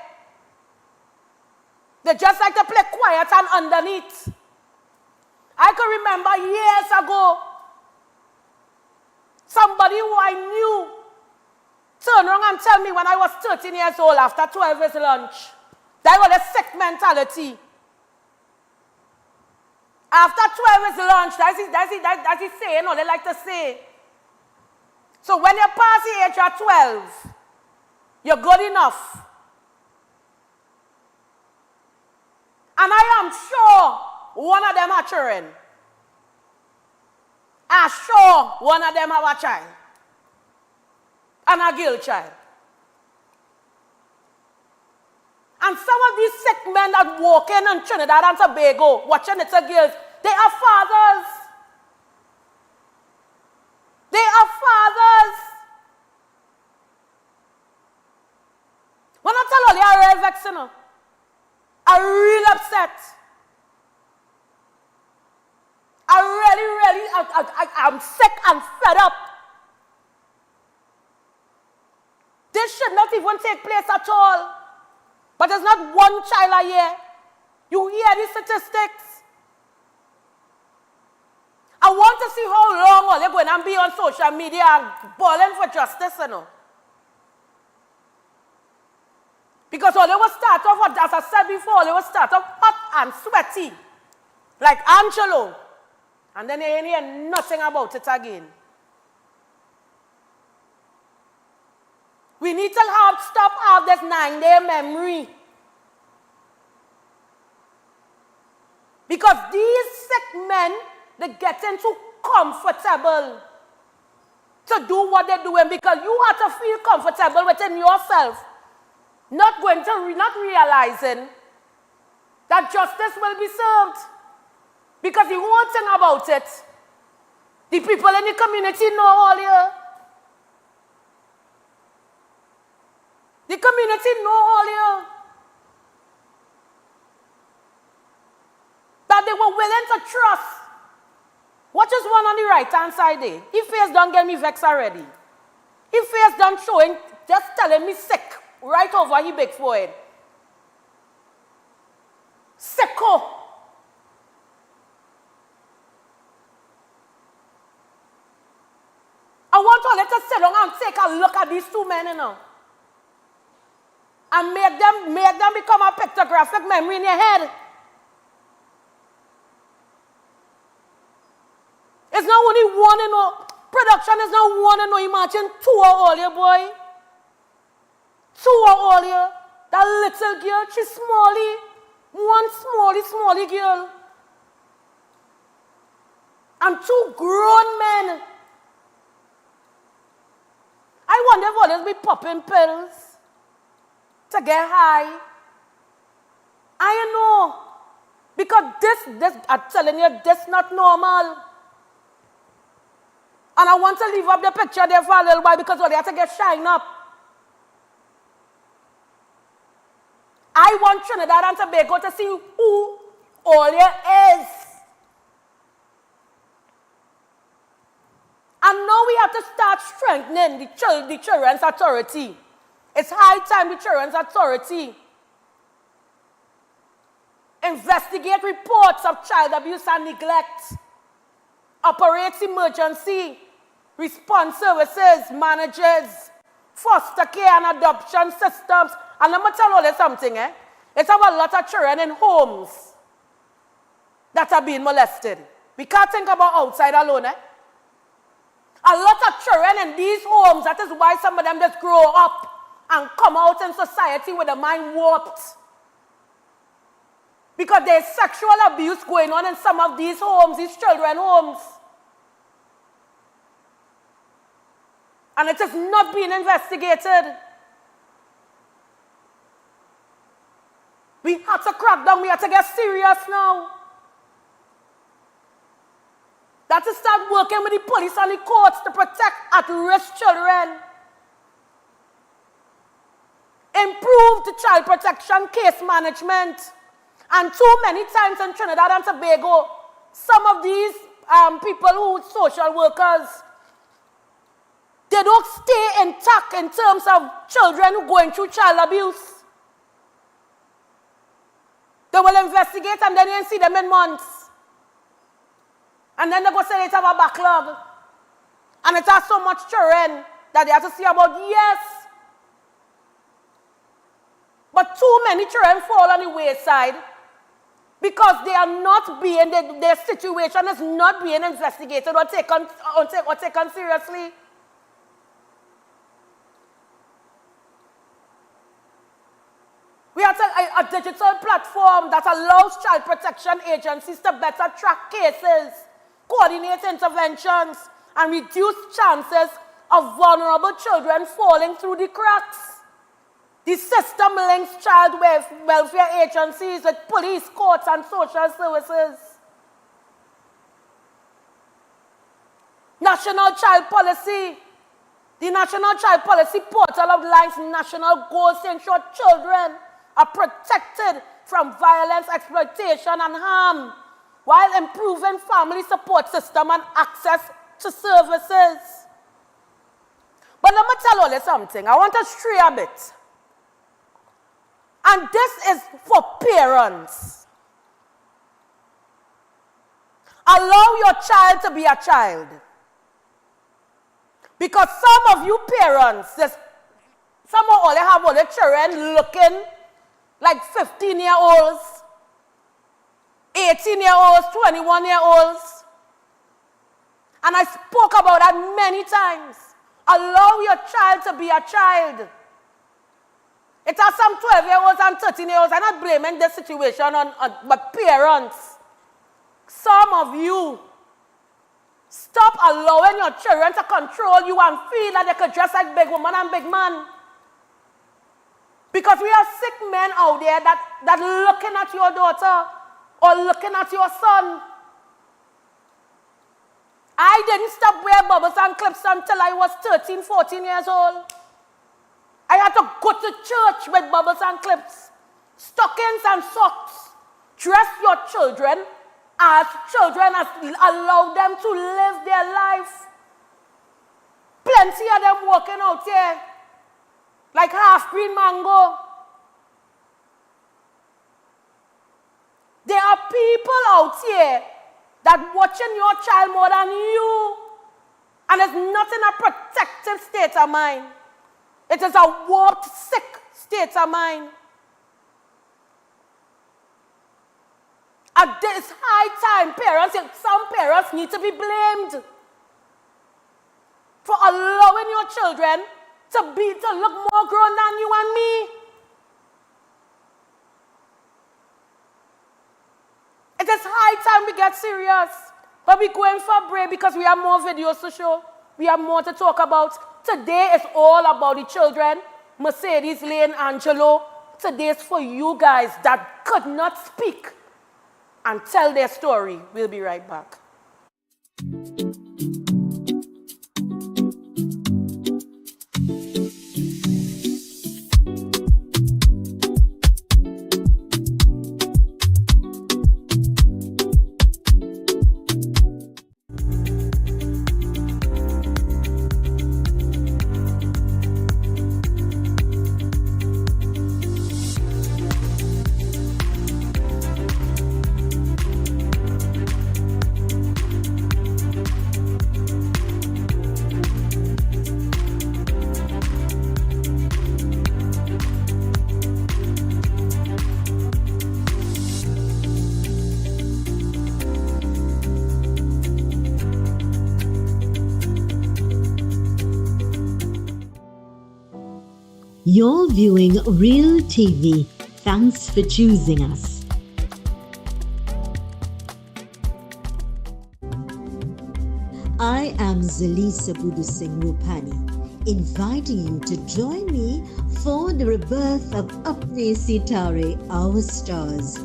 [SPEAKER 1] They just like to play quiet and underneath. I can remember years ago, somebody who I knew turned around and tell me when I was 13 years old after 12 years lunch, that was a sick mentality. After 12 is lunch, that's his saying, they like to say. So when you pass the age of 12, you're good enough. And I am sure one of them are children. I'm sure one of them have a child. And a girl child. And some of these sick men that walk in Trinidad and Tobago, watching little girls, they are fathers. They are fathers. When I tell you, I'm real vexed, I'm real upset. I'm sick and fed up. This should not even take place at all. But there's not one child a year. You hear these statistics. I want to see how long they're going to be on social media and bawling for justice, Because they will start off, as I said before, they will start off hot and sweaty, like Angelo. And then they ain't hear nothing about it again. We need to stop this 9-day memory. Because these sick men, they get too comfortable to do what they're doing because you have to feel comfortable within yourself. Not realizing that justice will be served. Because the whole thing about it, the people in the community know all here. The community know all here. That they were willing to trust. What is one on the right-hand side there? His face don't get me vexed already. His face don't showing, just telling me sick. Right over his big forehead. Sicko. I want to let us sit down and take a look at these two men, and make them become a pictographic memory in your head. It's not only one, production is not one, imagine two of all your boy. Two of all your, that little girl, she's smallie. One smallie girl. And two grown men. I wonder if others be popping pills to get high. I know. Because this, I'm telling you, this not normal. And I want to leave up the picture there for a little while because they have to get shine up. I want Trinidad and Tobago to see who Olia is. And now we have to start strengthening the children's authority. It's high time the children's authority investigate reports of child abuse and neglect, operates emergency response services, manages foster care and adoption systems. And let me tell you something, it's have a lot of children in homes that are being molested. We can't think about outside alone, A lot of children in these homes, that is why some of them just grow up and come out in society with a mind warped. Because there's sexual abuse going on in some of these homes, these children homes. And it is not being investigated. We have to crack down, we have to get serious now. That to start working with the police and the courts to protect at-risk children. Improve the child protection case management. And too many times in Trinidad and Tobago, some of these people who social workers, they don't stay intact in terms of children who are going through child abuse. They will investigate and then you see them in months. And then they go say they have a backlog. And it has so much children that they have to see about, yes. But too many children fall on the wayside because they are not being, their situation is not being investigated or taken seriously. We have a digital platform that allows child protection agencies to better track cases, coordinate interventions, and reduce chances of vulnerable children falling through the cracks. The system links child welfare agencies with police, courts, and social services. National Child Policy. The National Child Policy portal outlines national goals to ensure children are protected from violence, exploitation, and harm, while improving family support system and access to services. But let me tell you something. I want to stray a bit. And this is for parents. Allow your child to be a child. Because some of you parents, some of all have all the children looking like 15-year-olds, 18-year-olds, 21-year-olds. And I spoke about that many times. Allow your child to be a child. It has some 12-year-olds and 13-year-olds. I'm not blaming this situation but parents. Some of you, stop allowing your children to control you and feel that they could dress like big woman and big man. Because we have sick men out there that looking at your daughter or looking at your son. I didn't stop wearing bubbles and clips until I was 13, 14 years old. I had to go to church with bubbles and clips, stockings and socks. Dress your children as children, as allow them to live their life. Plenty of them walking out here like half-green mango. There are people out here that watching your child more than you. And it's not in a protective state of mind. It is a warped, sick state of mind. At this high time, some parents need to be blamed for allowing your children to look more grown than you and me. It is high time we get serious. But we're going for a break because we have more videos to show. We have more to talk about. Today is all about the children. Mercedes, Lane, Angelo. Today is for you guys that could not speak and tell their story. We'll be right back.
[SPEAKER 2] You're viewing Real TV. Thanks for choosing us. I am Zalisa Budusing Rupani, inviting you to join me for the rebirth of Apne Sitare, Our Stars,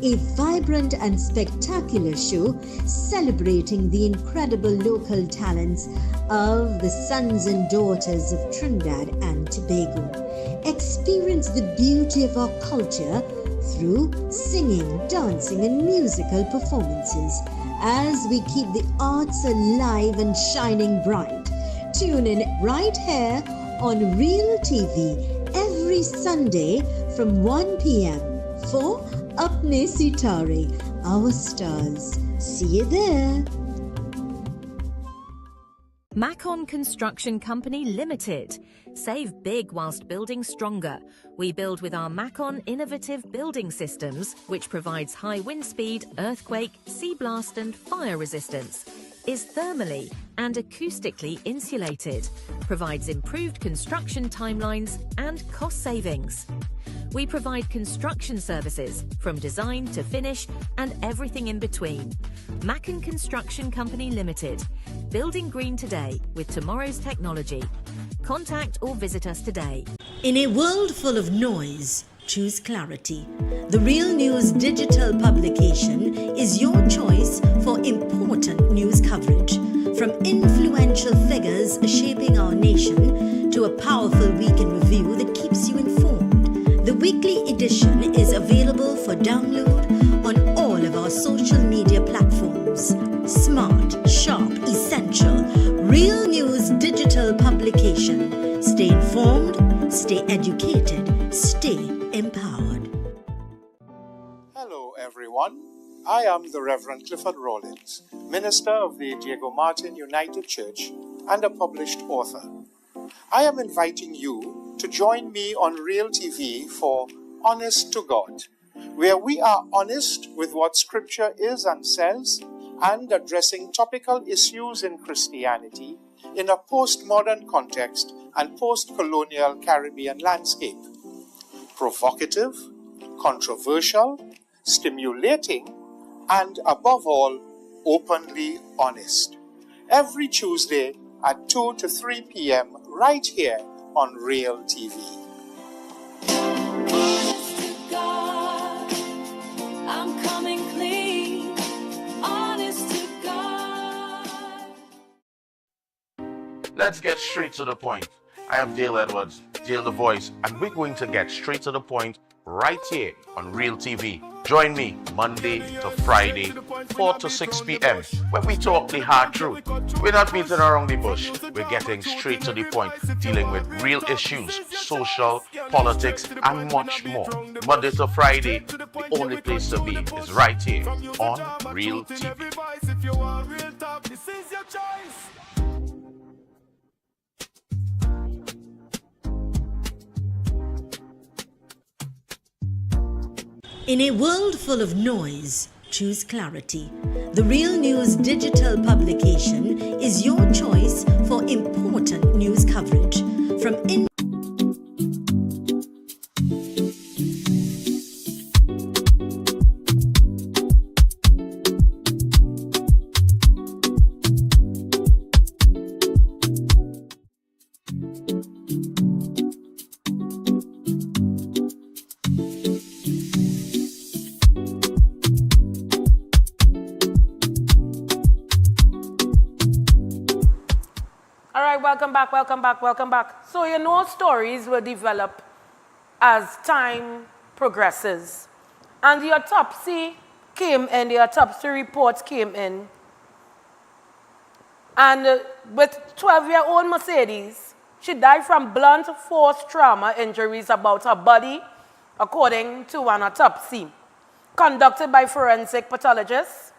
[SPEAKER 2] a vibrant and spectacular show celebrating the incredible local talents of the sons and daughters of Trinidad and Tobago. Experience the beauty of our culture through singing, dancing, and musical performances as we keep the arts alive and shining bright. Tune in right here on Real TV every Sunday from 1 p.m. for Apne Sitare, Our Stars. See you there.
[SPEAKER 11] Macon Construction Company Limited. Save big whilst building stronger. We build with our Macon innovative building systems, which provides high wind speed, earthquake, sea blast and fire resistance. Is thermally and acoustically insulated. Provides improved construction timelines and cost savings. We provide construction services from design to finish and everything in between. Macon Construction Company Limited. Building green today with tomorrow's technology. Contact or visit us today.
[SPEAKER 2] In a world full of noise, choose clarity. The Real News digital publication is your choice for important news coverage. From influential figures shaping our nation to a powerful week in review that keeps you informed. The weekly edition is available for download on all of our social media platforms. Smart, sharp, essential. Real News digital publication. Stay informed, stay educated, stay empowered.
[SPEAKER 12] Hello everyone, I am the Reverend Clifford Rawlins, minister of the Diego Martin United Church and a published author. I am inviting you to join me on Real TV for Honest to God, where we are honest with what Scripture is and says and addressing topical issues in Christianity in a postmodern context and post-colonial Caribbean landscape. Provocative, controversial, stimulating, and above all, openly honest. Every Tuesday at 2 to 3 p.m. right here on Real TV.
[SPEAKER 8] Honest to God, I'm coming clean. Honest to God.
[SPEAKER 9] Let's get straight to the point. I am Dale Edwards, Dale the Voice, and we're going to get straight to the point right here on Real TV. Join me Monday to Friday, 4 to 6 p.m. when we talk the hard truth. We're not beating around the bush. We're getting straight to the point, dealing with real issues, social, politics, and much more. Monday to Friday, the only place to be is right here on Real TV.
[SPEAKER 2] In a world full of noise, choose clarity. The Real News digital publication is your choice for important news coverage. From
[SPEAKER 1] right, welcome back, welcome back, welcome back. So you know stories will develop as time progresses. And the autopsy came in, the autopsy reports came in. And with 12-year-old Mercedes, she died from blunt force trauma injuries about her body, according to an autopsy conducted by forensic pathologists.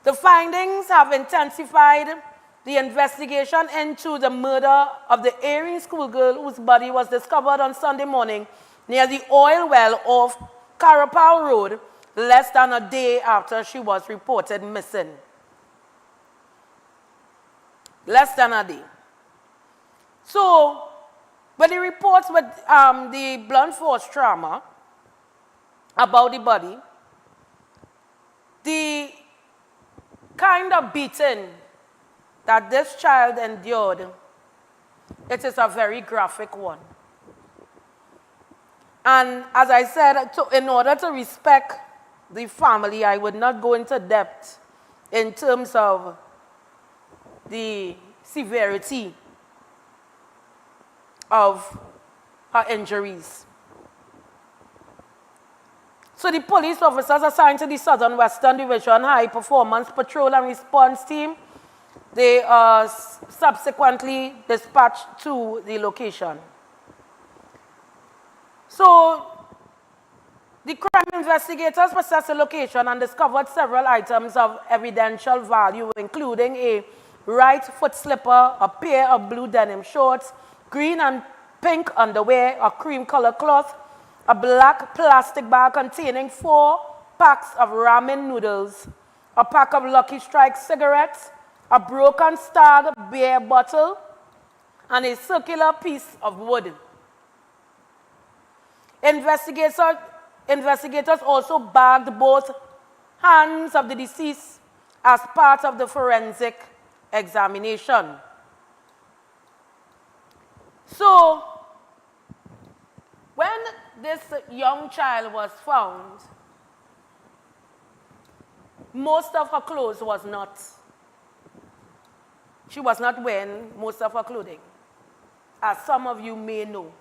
[SPEAKER 1] The findings have intensified the investigation into the murder of the erring schoolgirl whose body was discovered on Sunday morning near the oil well off Carapal Road, less than a day after she was reported missing. Less than a day. So, when the reports with the blunt force trauma about the body, the kind of beating that this child endured, it is a very graphic one. And as I said, in order to respect the family, I would not go into depth in terms of the severity of her injuries. So the police officers assigned to the Southern Western Division High Performance Patrol and Response Team, they are subsequently dispatched to the location. So the crime investigators assessed the location and discovered several items of evidential value, including a right foot slipper, a pair of blue denim shorts, green and pink underwear, a cream color cloth, a black plastic bag containing 4 packs of ramen noodles, a pack of Lucky Strike cigarettes, a broken Stag beer bottle, and a circular piece of wood. Investigators also bagged both hands of the deceased as part of the forensic examination. So, when this young child was found, most of her clothes was not. She was not wearing most of her clothing, as some of you may know.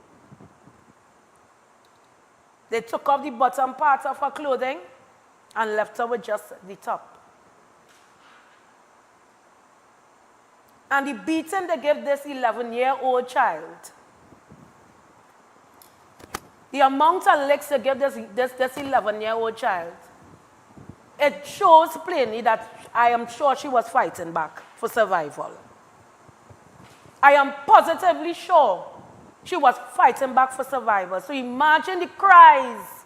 [SPEAKER 1] They took off the bottom part of her clothing and left her with just the top. And the beating they gave this 11-year-old child, the amount of licks they gave this 11-year-old child, it shows plainly that I am sure she was fighting back for survival. I am positively sure she was fighting back for survival. So imagine the cries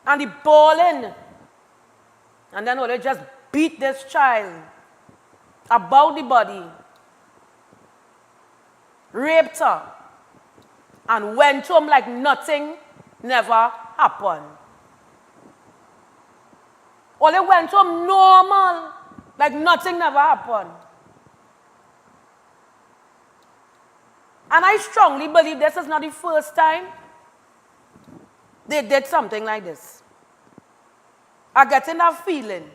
[SPEAKER 1] and the bawling. And then they just beat this child about the body, raped her, and went home like nothing never happened. Or they went home normal, like nothing never happened. And I strongly believe this is not the first time they did something like this. I'm getting that feeling.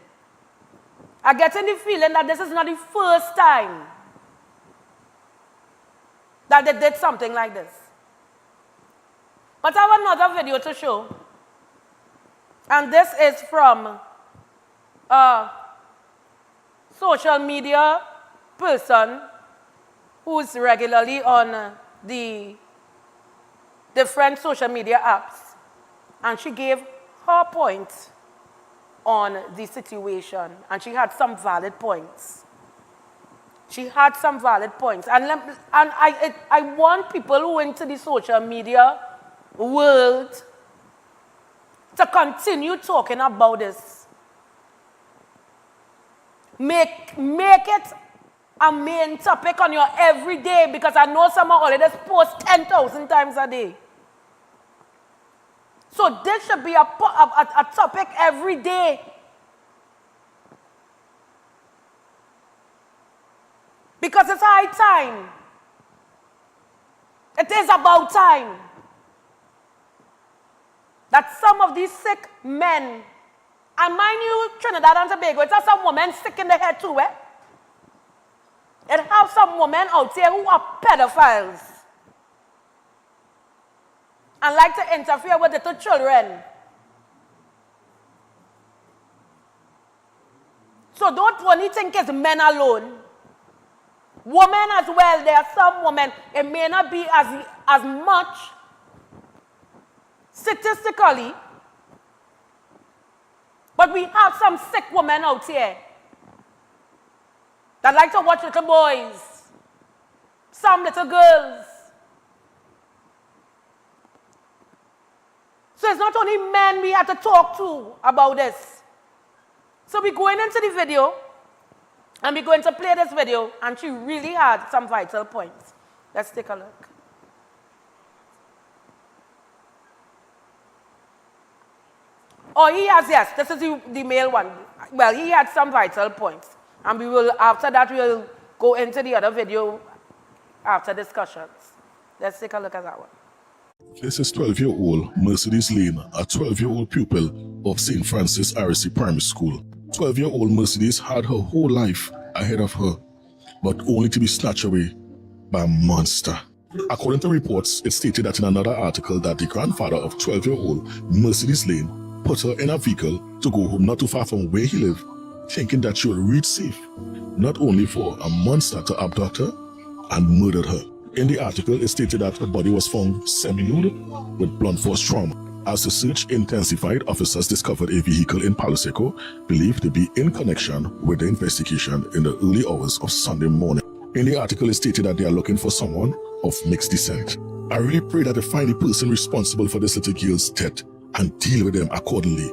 [SPEAKER 1] I'm getting the feeling that this is not the first time that they did something like this. But I have another video to show. And this is from a social media person who's regularly on the different social media apps. And she gave her point on the situation. And she had some valid points. She had some valid points. And I want people who are into the social media world to continue talking about this. Make it a main topic on your everyday, because I know some are already post 10,000 times a day. So this should be a topic every day. Because it's high time. It is about time that some of these sick men, and mind you, Trinidad and Tobago, it's some women sick in the head too, eh? It have some women out there who are pedophiles and like to interfere with little children. So don't only think it's men alone. Women as well. There are some women, it may not be as much statistically, but we have some sick women out here that like to watch little boys, some little girls. So it's not only men we have to talk to about this. So we're going into the video, and we're going to play this video, and she really had some vital points. Let's take a look. Oh, he has, yes, this is the male one. Well, he had some vital points. And we will, after that, we'll go into the other video after discussions. Let's take a look at that one.
[SPEAKER 13] This is 12-year-old Mercedes Lane, a 12-year-old pupil of St. Francis RC Primary School. 12-year-old Mercedes had her whole life ahead of her, but only to be snatched away by a monster. According to reports, it stated that in another article that the grandfather of 12-year-old Mercedes Lane put her in a vehicle to go home not too far from where he lived, thinking that she would reach safe, not only for a monster to abduct her and murder her. In the article, it stated that her body was found semi-nude with blunt force trauma. As the search intensified, officers discovered a vehicle in Palo Seco believed to be in connection with the investigation in the early hours of Sunday morning. In the article, it stated that they are looking for someone of mixed descent. I really pray that they find the person responsible for this little girl's death and deal with them accordingly.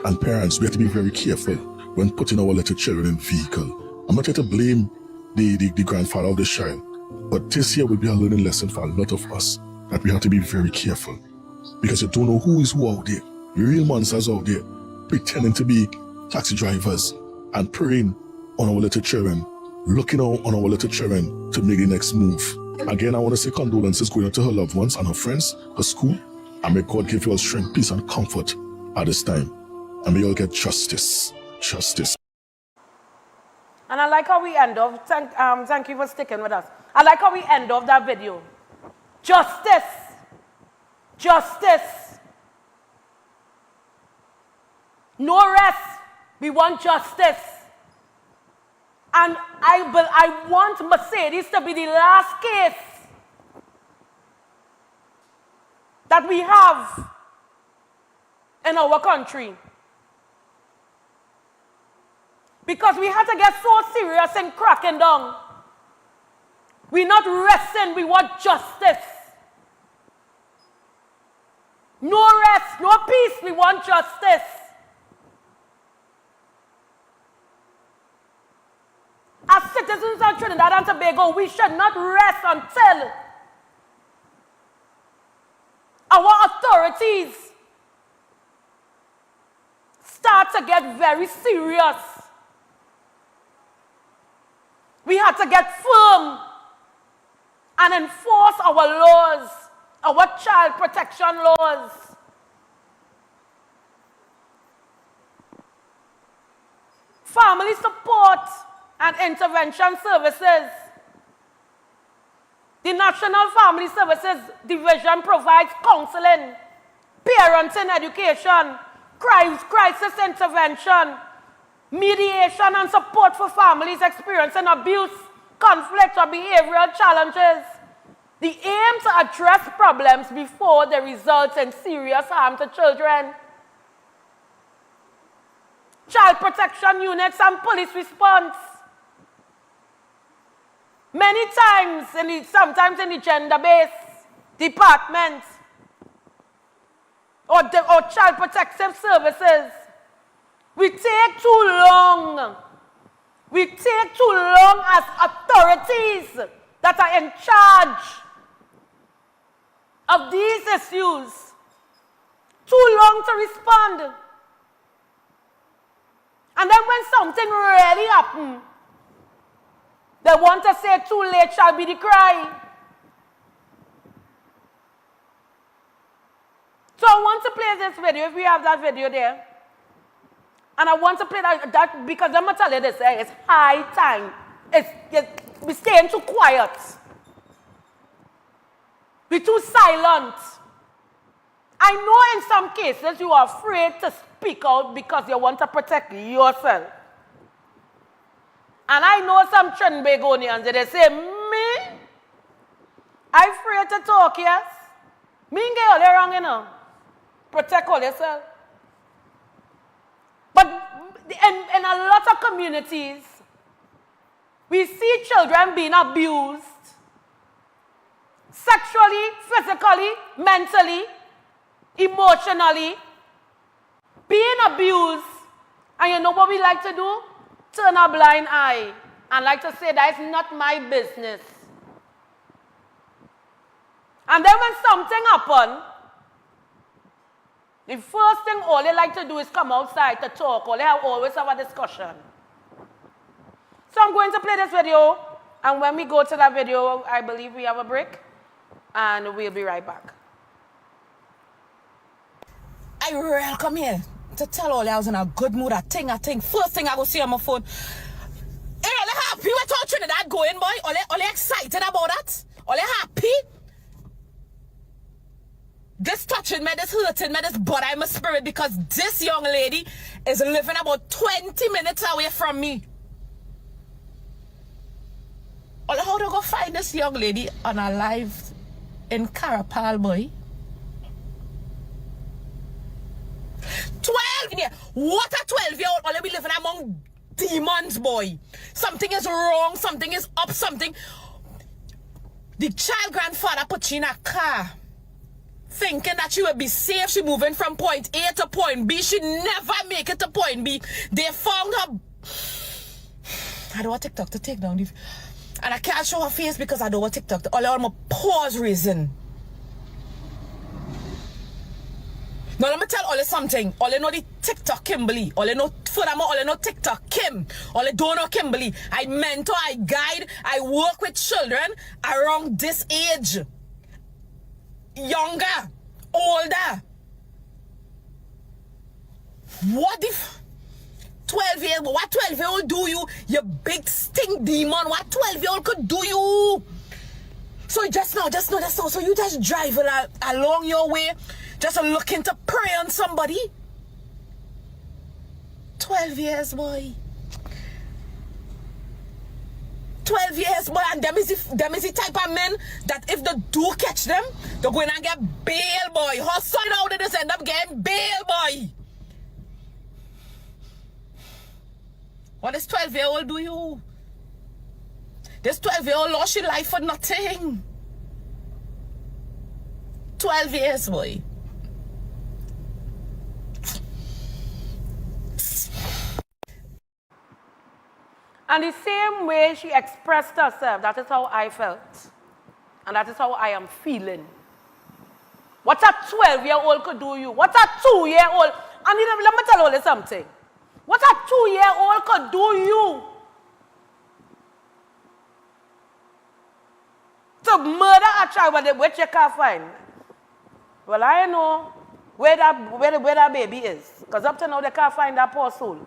[SPEAKER 13] And parents, we have to be very careful when putting our little children in vehicle. I'm not here to blame the grandfather of the child, but this here will be a learning lesson for a lot of us, that we have to be very careful. Because you don't know who is who out there. Real monsters out there, pretending to be taxi drivers and preying on our little children, looking out on our little children to make the next move. Again, I want to say condolences going out to her loved ones and her friends, her school, and may God give you all strength, peace, and comfort at this time. And may you all get justice. Justice.
[SPEAKER 1] And I like how we end off. Thank you for sticking with us. I like how we end off that video. Justice. Justice. No rest. We want justice. And I want Mercedes to be the last case that we have in our country. Because we had to get so serious in cracking down. We're not resting, we want justice. No rest, no peace, we want justice. As citizens of Trinidad and Tobago, we should not rest until our authorities start to get very serious. We had to get firm and enforce our laws, our child protection laws. Family support and intervention services. The National Family Services Division provides counseling, parenting education, crisis intervention, mediation and support for families experiencing abuse, conflict, or behavioral challenges. The aim to address problems before they result in serious harm to children. Child protection units and police response. Many times, sometimes in the gender-based departments or child protective services, we take too long. We take too long as authorities that are in charge of these issues. Too long to respond. And then when something really happens, they want to say too late shall be the cry. So I want to play this video, if we have that video there. And I want to play that because I'm going to tell you this, it's high time. be staying too quiet. Be too silent. I know in some cases you are afraid to speak out because you want to protect yourself. And I know some Trinbagonians, they say, me? I'm afraid to talk, yes? Me ain't get all that wrong, you know. Protect all yourself. But in a lot of communities, we see children being abused sexually, physically, mentally, emotionally, being abused. And you know what we like to do? Turn a blind eye and like to say that it's not my business. And then when something happens, the first thing all they like to do is come outside to talk, or they always have a discussion. So I'm going to play this video, and when we go to that video, I believe we have a break, and we'll be right back.
[SPEAKER 14] I really come here to tell all you I was in a good mood. I think. First thing I go see on my phone. Hey, all you happy with how Trinidad going, boy? All you excited about that? All you happy? This touching me, this hurting me, this bothering my spirit because this young lady is living about 20 minutes away from me. All how to go find this young lady unalive in Carapal, boy? 12 years. What a 12-year-old only be living among demons, boy. Something is wrong, something is up, something. The child grandfather put you in a car thinking that she would be safe. She moving from point A to point B. She never make it to point B. They found her. I don't want TikTok to take down the. And I can't show her face because I don't want TikTok to. All I want my pause reason. Now let me tell all something. All I know the TikTok Kimberly. All I know, furthermore, all I know TikTok Kim. All I don't know Kimberly. I mentor, I guide, I work with children around this age. Younger, older. What if 12-year-old, what 12-year-old do you big stink demon? What 12-year-old could do you? So just now, so you just drive along your way, just looking to prey on somebody? 12 years, boy. 12 years, boy, and them is the type of men that if they do catch them, they're going to get bail, boy. How son how did they end up getting bail, boy? What this 12-year-old do you? This 12-year-old lost your life for nothing. 12 years, boy.
[SPEAKER 1] And the same way she expressed herself, that is how I felt. And that is how I am feeling. What a 12-year-old could do you? What a 2-year-old? And let me tell you something. What a 2-year-old could do you? To murder a child, which you can't find. Well, I know where that baby is. Because up to now, they can't find that poor soul.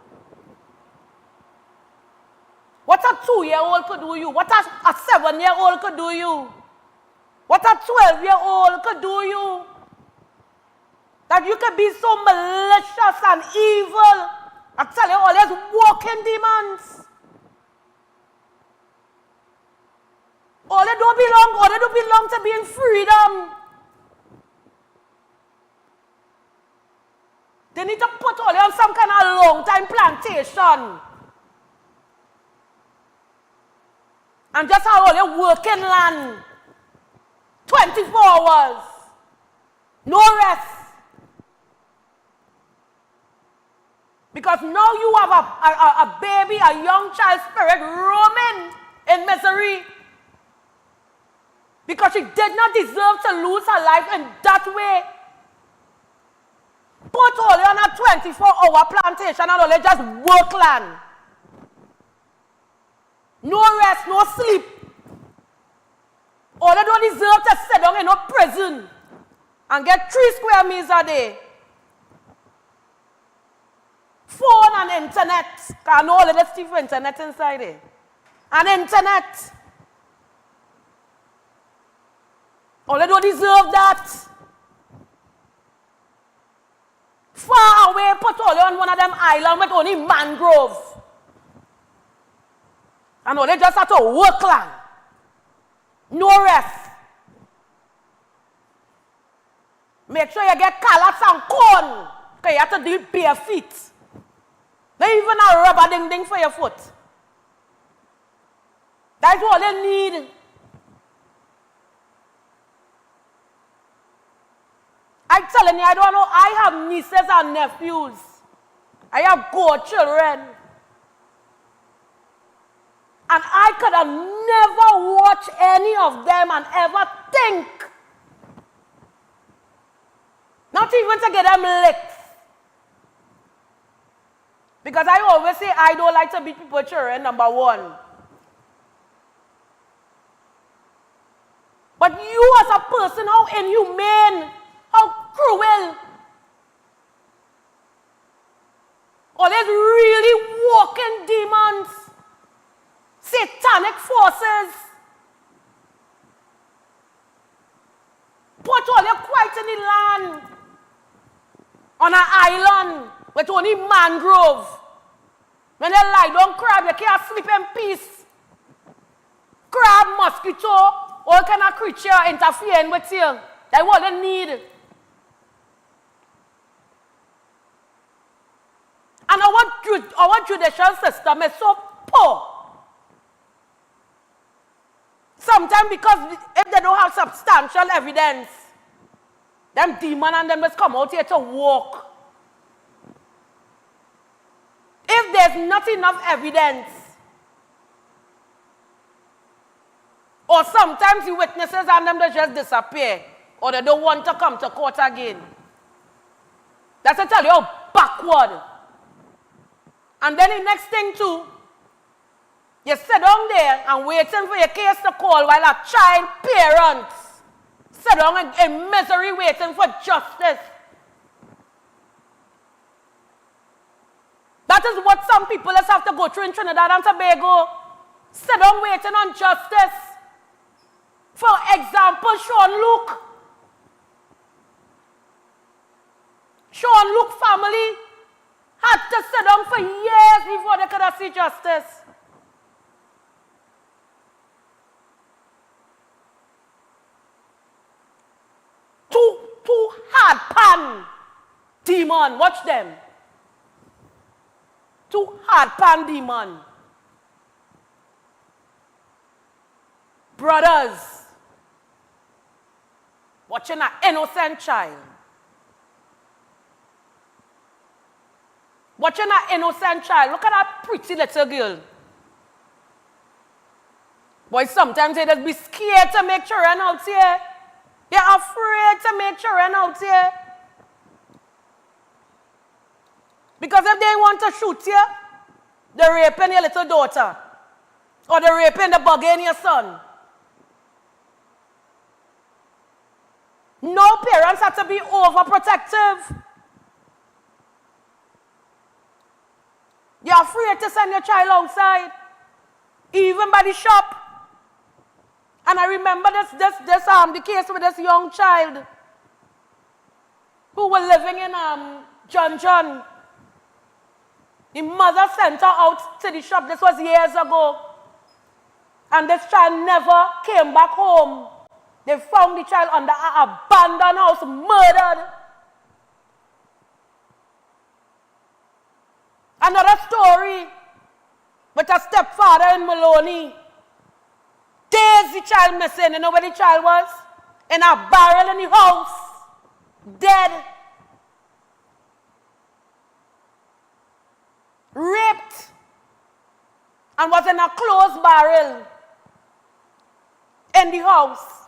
[SPEAKER 1] What a 2-year-old could do you? What a 7-year-old could do you? What a 12-year-old could do you? That you could be so malicious and evil. I tell you, all these walking demons. All they don't belong to being freedom. They need to put all on some kind of long-time plantation. And just have all your working land. 24 hours. No rest. Because now you have a baby, a young child spirit roaming in misery. Because she did not deserve to lose her life in that way. Put all on a 24-hour plantation and all just work land. No rest, no sleep. All they don't deserve to sit down in a prison and get 3 square meals a day. Phone and internet. I know all of the stuff for internet inside there. And internet. Only don't deserve that. Far away, put all on one of them islands with only mangrove. And all they just have to work land. No rest. Make sure you get calots and corn. Because you have to do it bare feet. Not even a rubber ding for your foot. That's all they need. I'm telling you, I don't know. I have nieces and nephews. I have godchildren. And I could have never watched any of them and ever think. Not even to get them licked. Because I always say I don't like to beat people's children, number one. But you as a person, how inhumane, how cruel. Always really walking demons. Satanic forces. Put all your quiet in the land. On an island with only mangrove. When they lie down crab, you can't sleep in peace. Crab, mosquito, all kind of creature interfering with you. That's what they need. And our judicial system is so poor. Sometimes because if they don't have substantial evidence, them demon and them must come out here to walk. If there's not enough evidence, or sometimes the witnesses and them they just disappear, or they don't want to come to court again. That's to tell you how backward. And then the next thing too, you sit down there and waiting for your case to call while a child parent sit down in misery waiting for justice. That is what some people just have to go through in Trinidad and Tobago. Sit down waiting on justice. For example, Sean Luke. Sean Luke family had to sit down for years before they could see justice. Two hard pan demon. Watch them. Two hard pan demon. Brothers. Watching an innocent child. Watching an innocent child. Look at that pretty little girl. Boy, sometimes they just be scared to make children out here. They're afraid to make children out here. Because if they want to shoot you, they're raping your little daughter. Or they're raping the buggy in your son. No parents have to be overprotective. You're afraid to send your child outside. Even by the shop. And I remember the case with this young child who was living in John. The mother sent her out to the shop. This was years ago. And this child never came back home. They found the child under an abandoned house, murdered. Another story with a stepfather in Maloney. Days the child missing. You know where the child was? In a barrel in the house. Dead. Raped. And was in a closed barrel. In the house.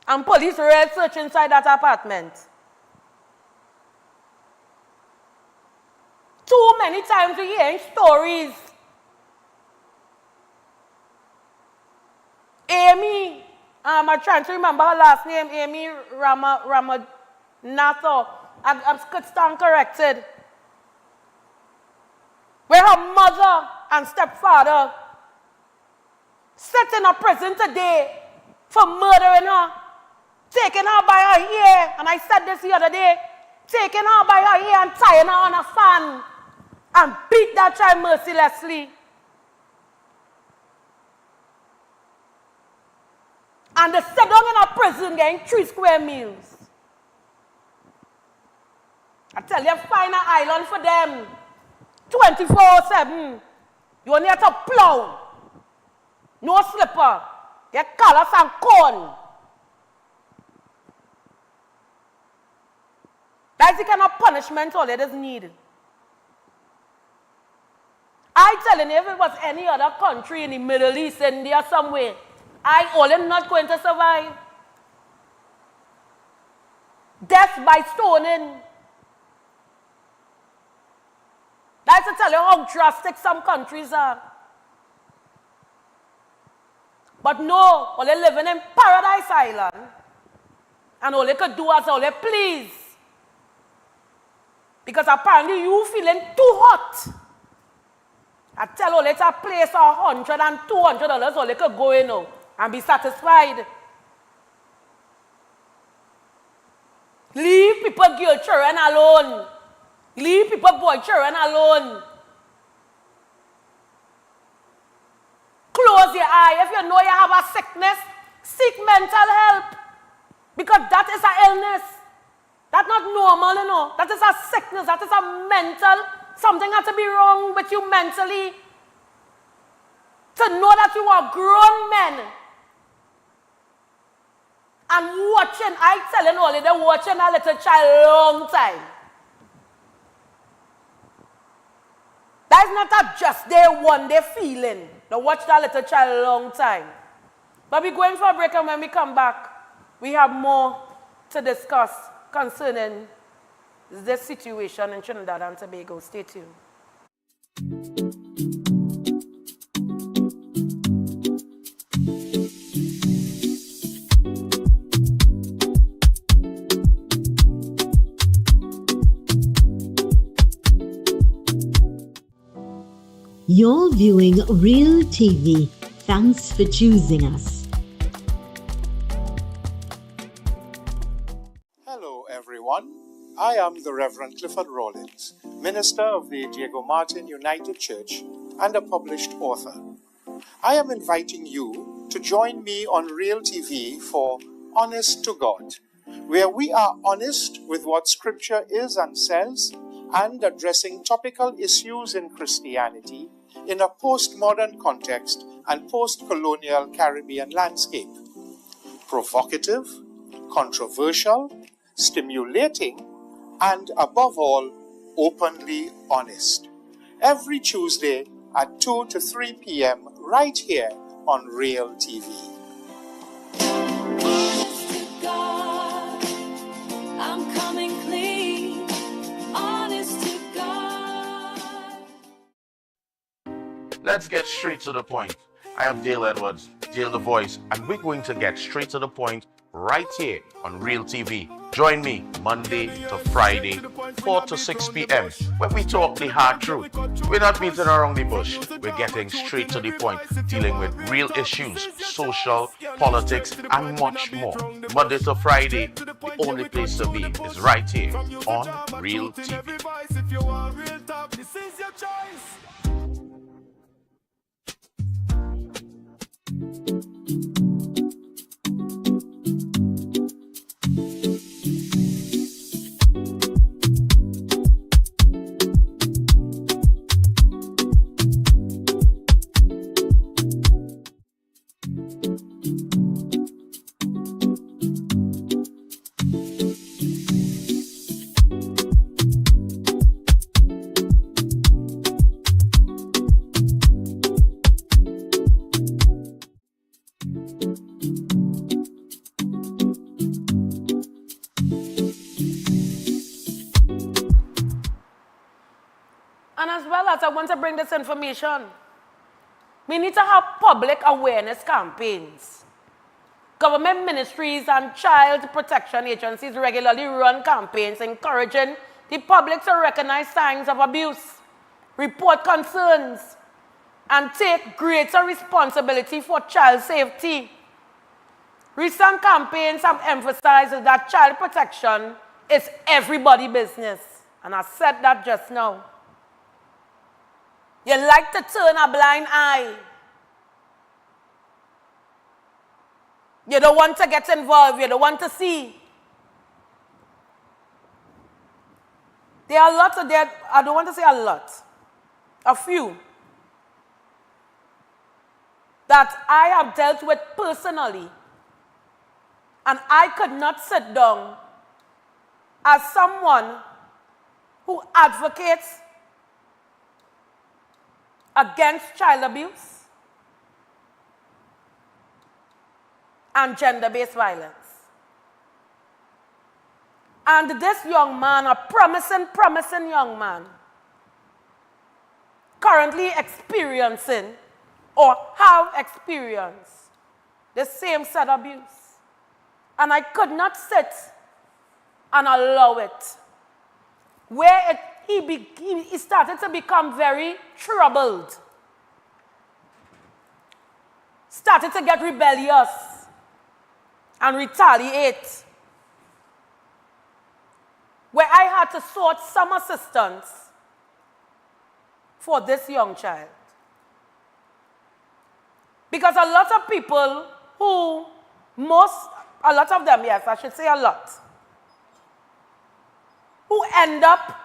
[SPEAKER 1] And police raid search inside that apartment. Too many times we hear stories. Amy, I'm trying to remember her last name, Amy Ramanatho. I could stand corrected. Where her mother and stepfather sit in a prison today for murdering her. taking her by her ear, and I said this the other day, taking her by her ear and tying her on a fan and beat that child mercilessly. And they sit down in a prison getting 3 square meals. I tell you, find an island for them. 24/7. You only have to plow. No slipper. Get colors and corn. That's the kind of punishment all leaders need. I telling you, if it was any other country in the Middle East, India, somewhere, I only not going to survive. Death by stoning. That's to tell you how drastic some countries are. But no, only living in Paradise Island. And all they could do as all they please. Because apparently you feeling too hot. I tell all it's a place $100 and $200 all they could go in and be satisfied. Leave people girl children alone. Leave people boy children alone. Close your eye. If you know you have a sickness, seek mental help. Because that is an illness. That's not normal, you know. That is a sickness. That is a mental. Something has to be wrong with you mentally. To know that you are grown men. And watching, I telling all they're watching a little child long time. That is not a just day, one day feeling. They watch that little child long time. But we're going for a break, and when we come back, we have more to discuss concerning this situation in Trinidad and Tobago. Stay tuned.
[SPEAKER 2] You're viewing Real TV. Thanks for choosing us.
[SPEAKER 12] Hello, everyone. I am the Reverend Clifford Rawlins, minister of the Diego Martin United Church and a published author. I am inviting you to join me on Real TV for Honest to God, where we are honest with what Scripture is and says and addressing topical issues in Christianity in a postmodern context and post-colonial Caribbean landscape. Provocative, controversial, stimulating, and above all, openly honest. Every Tuesday at 2 to 3 p.m. right here on Real TV.
[SPEAKER 8] Honest to God, I'm coming clean. Honest to God.
[SPEAKER 9] Let's get straight to the point. I am Dale Edwards, Dale the Voice, and we're going to get straight to the point right here on Real TV. Join me Monday to Friday, 4 to 6 p.m. when we talk the hard truth. We're not beating around the bush. We're getting straight to the point, dealing with real issues, social, politics, and much more. Monday to Friday, the only place to be is right here on Real TV.
[SPEAKER 1] And as well as I want to bring this information, we need to have public awareness campaigns. Government ministries and child protection agencies regularly run campaigns encouraging the public to recognize signs of abuse, report concerns, and take greater responsibility for child safety. Recent campaigns have emphasized that child protection is everybody's business. And I said that just now. You like to turn a blind eye. You don't want to get involved. You don't want to see. There are lots of there. I don't want to say a lot. A few. That I have dealt with personally. And I could not sit down as someone who advocates against child abuse and gender-based violence. And this young man, a promising young man, currently experiencing or have experienced the same set of abuse. And I could not sit and allow it. Where he started to become very troubled. Started to get rebellious and retaliate. Where I had to sort some assistance for this young child. Because a lot of people who, a lot of them, yes, I should say a lot, who end up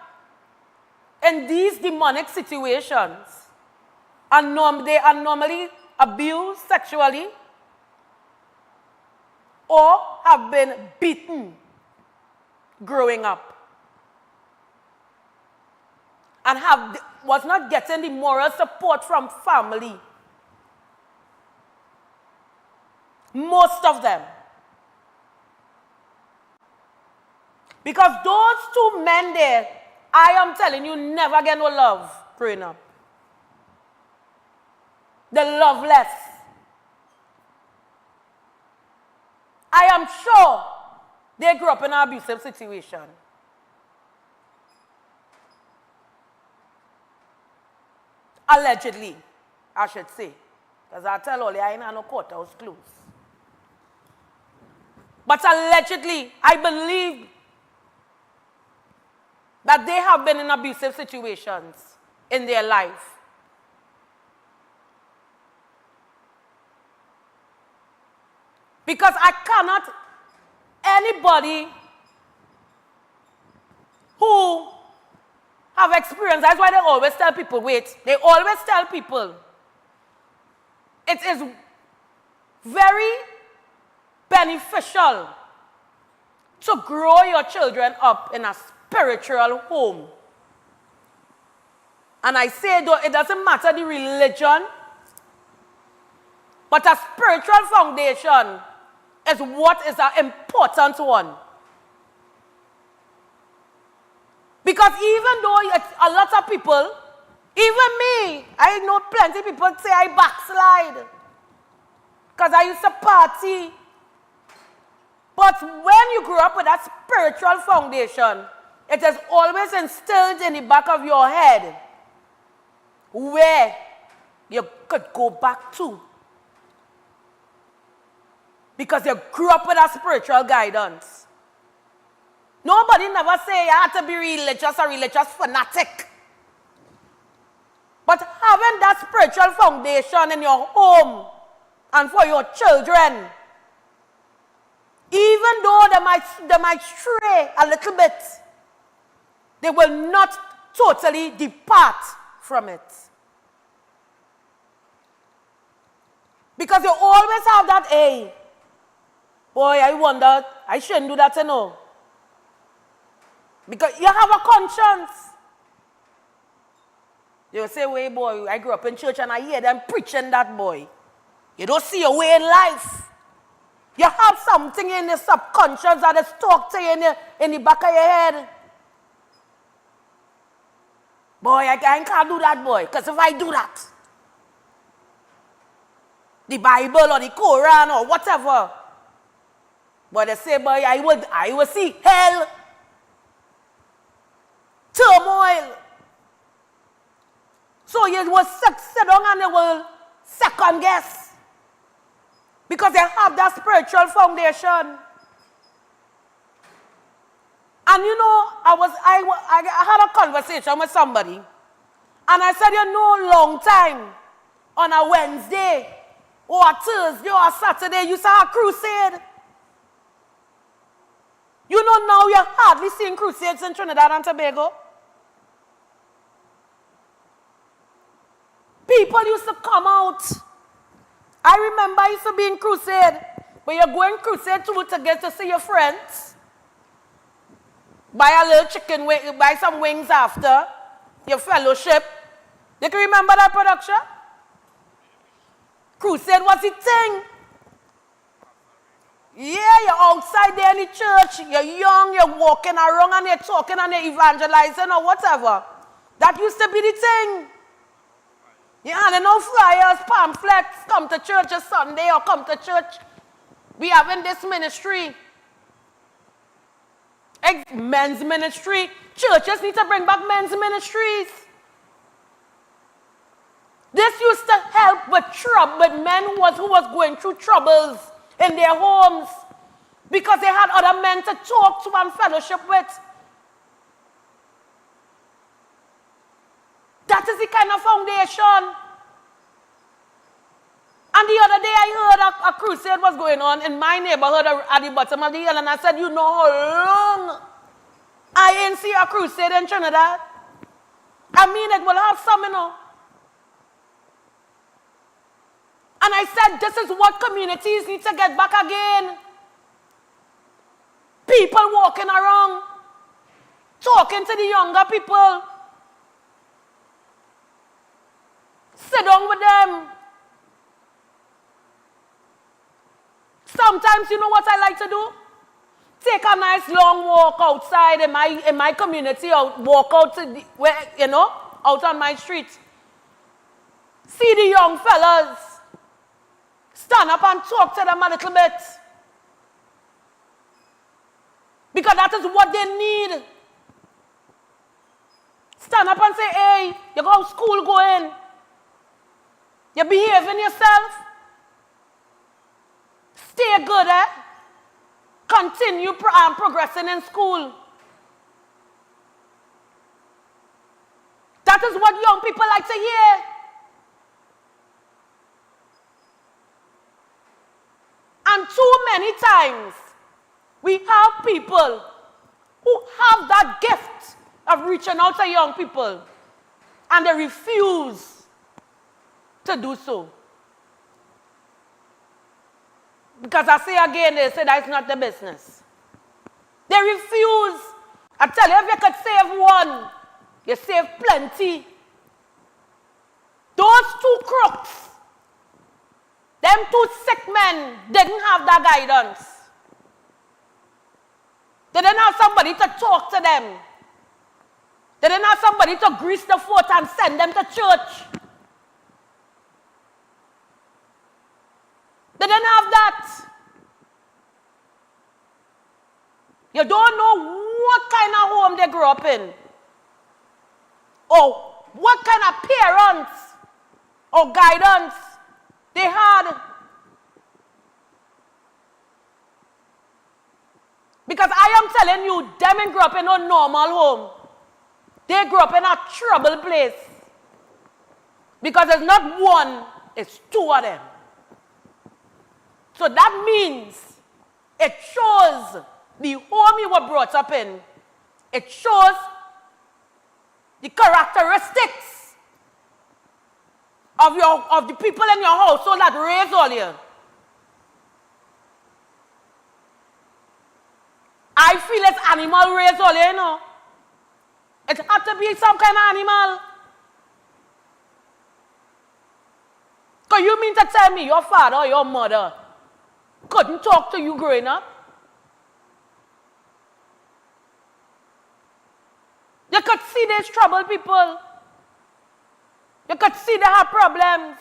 [SPEAKER 1] in these demonic situations and they are normally abused sexually or have been beaten growing up and was not getting the moral support from family. Most of them. Because those two men there, I am telling you, never get no love growing up. They're loveless. I am sure they grew up in an abusive situation. Allegedly, I should say. Because I tell all you, I ain't no courthouse clues. But allegedly, I believe that they have been in abusive situations in their life. Because I cannot, anybody who have experience, that's why they always tell people, wait, they always tell people, it is very beneficial to grow your children up in a spiritual home. And I say, though, it doesn't matter the religion, but a spiritual foundation is what is an important one. Because even though a lot of people, even me, I know plenty of people say I backslide because I used to party. But when you grow up with that spiritual foundation, it is always instilled in the back of your head where you could go back to. Because you grew up with that spiritual guidance. Nobody never say you have to be religious or religious fanatic. But having that spiritual foundation in your home and for your children, even though they might stray a little bit, they will not totally depart from it. Because you always have that, hey, boy, I wonder, I shouldn't do that, you know. Because you have a conscience. You will say, wait, boy, I grew up in church and I hear them preaching that, boy. You don't see your way in life. You have something in your subconscious that is talking to you in the back of your head. Boy, I can't do that, boy, because if I do that, the Bible or the Quran or whatever, but they say, boy, I will see hell, turmoil. So you will sit down and you will second guess. Because they have that spiritual foundation. And you know, I had a conversation with somebody, and I said, you know, long time on a Wednesday or a Thursday or a Saturday, you saw a crusade. You know, now you're hardly seeing crusades in Trinidad and Tobago. People used to come out. I remember I used to be in crusade, but you're going crusade to get to see your friends. Buy a little chicken, buy some wings after your fellowship. You can remember that production? Crusade was the thing. Yeah, you're outside there in the church, you're young, you're walking around and you're talking and you're evangelizing or whatever. That used to be the thing. You handing out flyers, pamphlets, come to church on Sunday or come to church. We have in this ministry. Men's ministry. Churches need to bring back men's ministries. This used to help with men who was going through troubles in their homes because they had other men to talk to and fellowship with. That is the kind of foundation. And the other day I heard a crusade was going on in my neighborhood at the bottom of the hill, and I said, you know how long I ain't see a crusade in Trinidad? I mean, it will have some, you know. And I said, this is what communities need to get back again. People walking around, talking to the younger people. Sit down with them. Sometimes, you know what I like to do? Take a nice long walk outside in my community, or walk out to out on my street. See the young fellas. Stand up and talk to them a little bit. Because that is what they need. Stand up and say, hey, you go to school going. You're behaving yourself. Stay good, eh? Continue progressing in school. That is what young people like to hear. And too many times, we have people who have that gift of reaching out to young people, and they refuse to do so. Because I say again, they say that's not the business. They refuse. I tell you, if you could save one, you save plenty. Those two crooks, them two sick men, didn't have that guidance. They didn't have somebody to talk to them. They didn't have somebody to grease the foot and send them to church. They didn't have that. You don't know what kind of home they grew up in, or what kind of parents or guidance they had. Because I am telling you, them didn't grow up in no normal home. They grew up in a troubled place. Because there's not one, it's two of them. So that means it shows the home you were brought up in. It shows the characteristics of the people in your household that raised all you. I feel it's animal raised all you know. It had to be some kind of animal. Because you mean to tell me your father or your mother couldn't talk to you growing up? You could see these troubled people. You could see they have problems.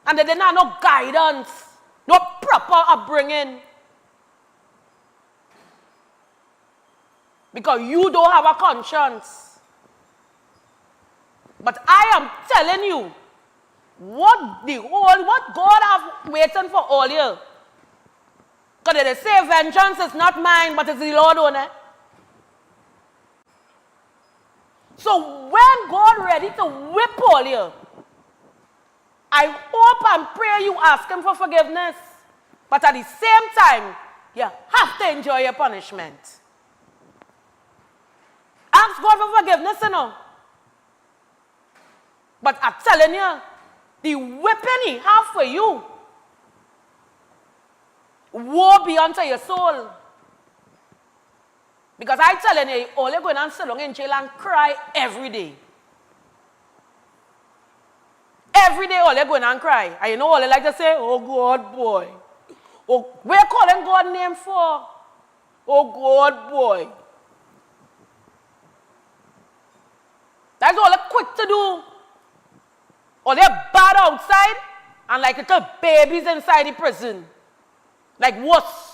[SPEAKER 1] And they didn't have no guidance, no proper upbringing. Because you don't have a conscience. But I am telling you, what God have waiting for all you Because they say vengeance is not mine, but it's the Lord only. So when God ready to whip all you, I hope and pray you ask him for forgiveness. But at the same time, you have to enjoy your punishment. Ask God for forgiveness, you know. But I'm telling you, the whipping he have for you, woe be unto your soul. Because I telling you, all you're going to sit down in jail and cry every day. Every day, all you're going and cry. And you know all they like to say, oh God, boy. Oh, we're calling God name for. Oh God, boy. That's all they're quick to do. Or they're bad outside and like little babies inside the prison. Like worse.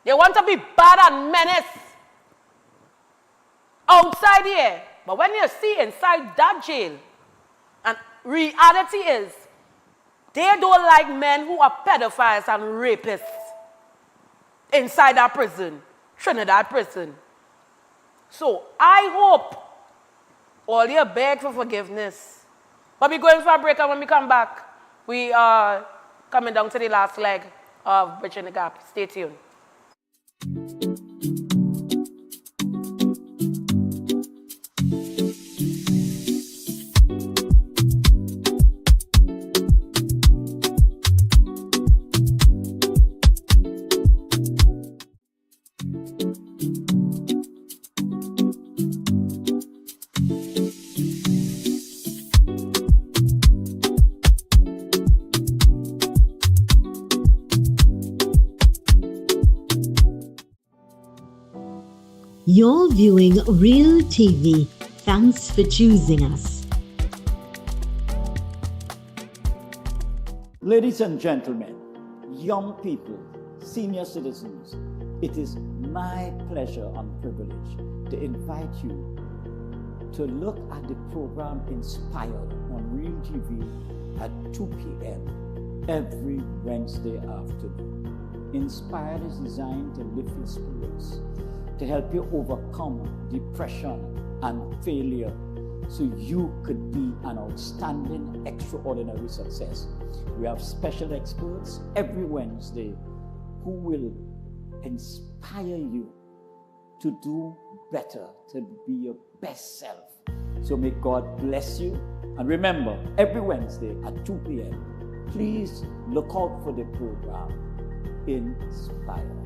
[SPEAKER 1] They want to be bad and menace outside here. But when you see inside that jail, and reality is, they don't like men who are pedophiles and rapists inside that prison, Trinidad prison. So I hope all you beg for forgiveness. But we're going for a break, and when we come back, we are coming down to the last leg of Bridging the Gap. Stay tuned.
[SPEAKER 2] You're viewing Real TV. Thanks for choosing us.
[SPEAKER 3] Ladies and gentlemen, young people, senior citizens, it is my pleasure and privilege to invite you to look at the program Inspired on Real TV at 2 p.m. every Wednesday afternoon. Inspired is designed to lift your spirits, to help you overcome depression and failure so you could be an outstanding, extraordinary success. We have special experts every Wednesday who will inspire you to do better, to be your best self. So may God bless you. And remember, every Wednesday at 2 p.m., please look out for the program Inspire.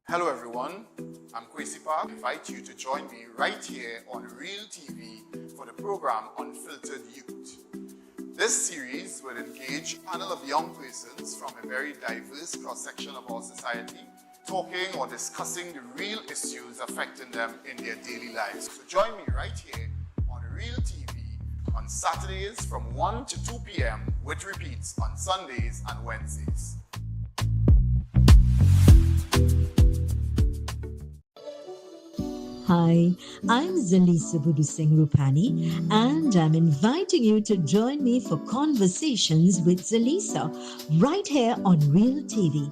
[SPEAKER 4] Hello everyone, I'm Kwesi Park. I invite you to join me right here on Real TV for the program Unfiltered Youth. This series will engage a panel of young persons from a very diverse cross-section of our society, talking or discussing the real issues affecting them in their daily lives. So join me right here on Real TV on Saturdays from 1 to 2 p.m. with repeats on Sundays and Wednesdays.
[SPEAKER 2] Hi, I'm Zalisa Budusing Rupani, and I'm inviting you to join me for Conversations with Zalisa right here on Real TV.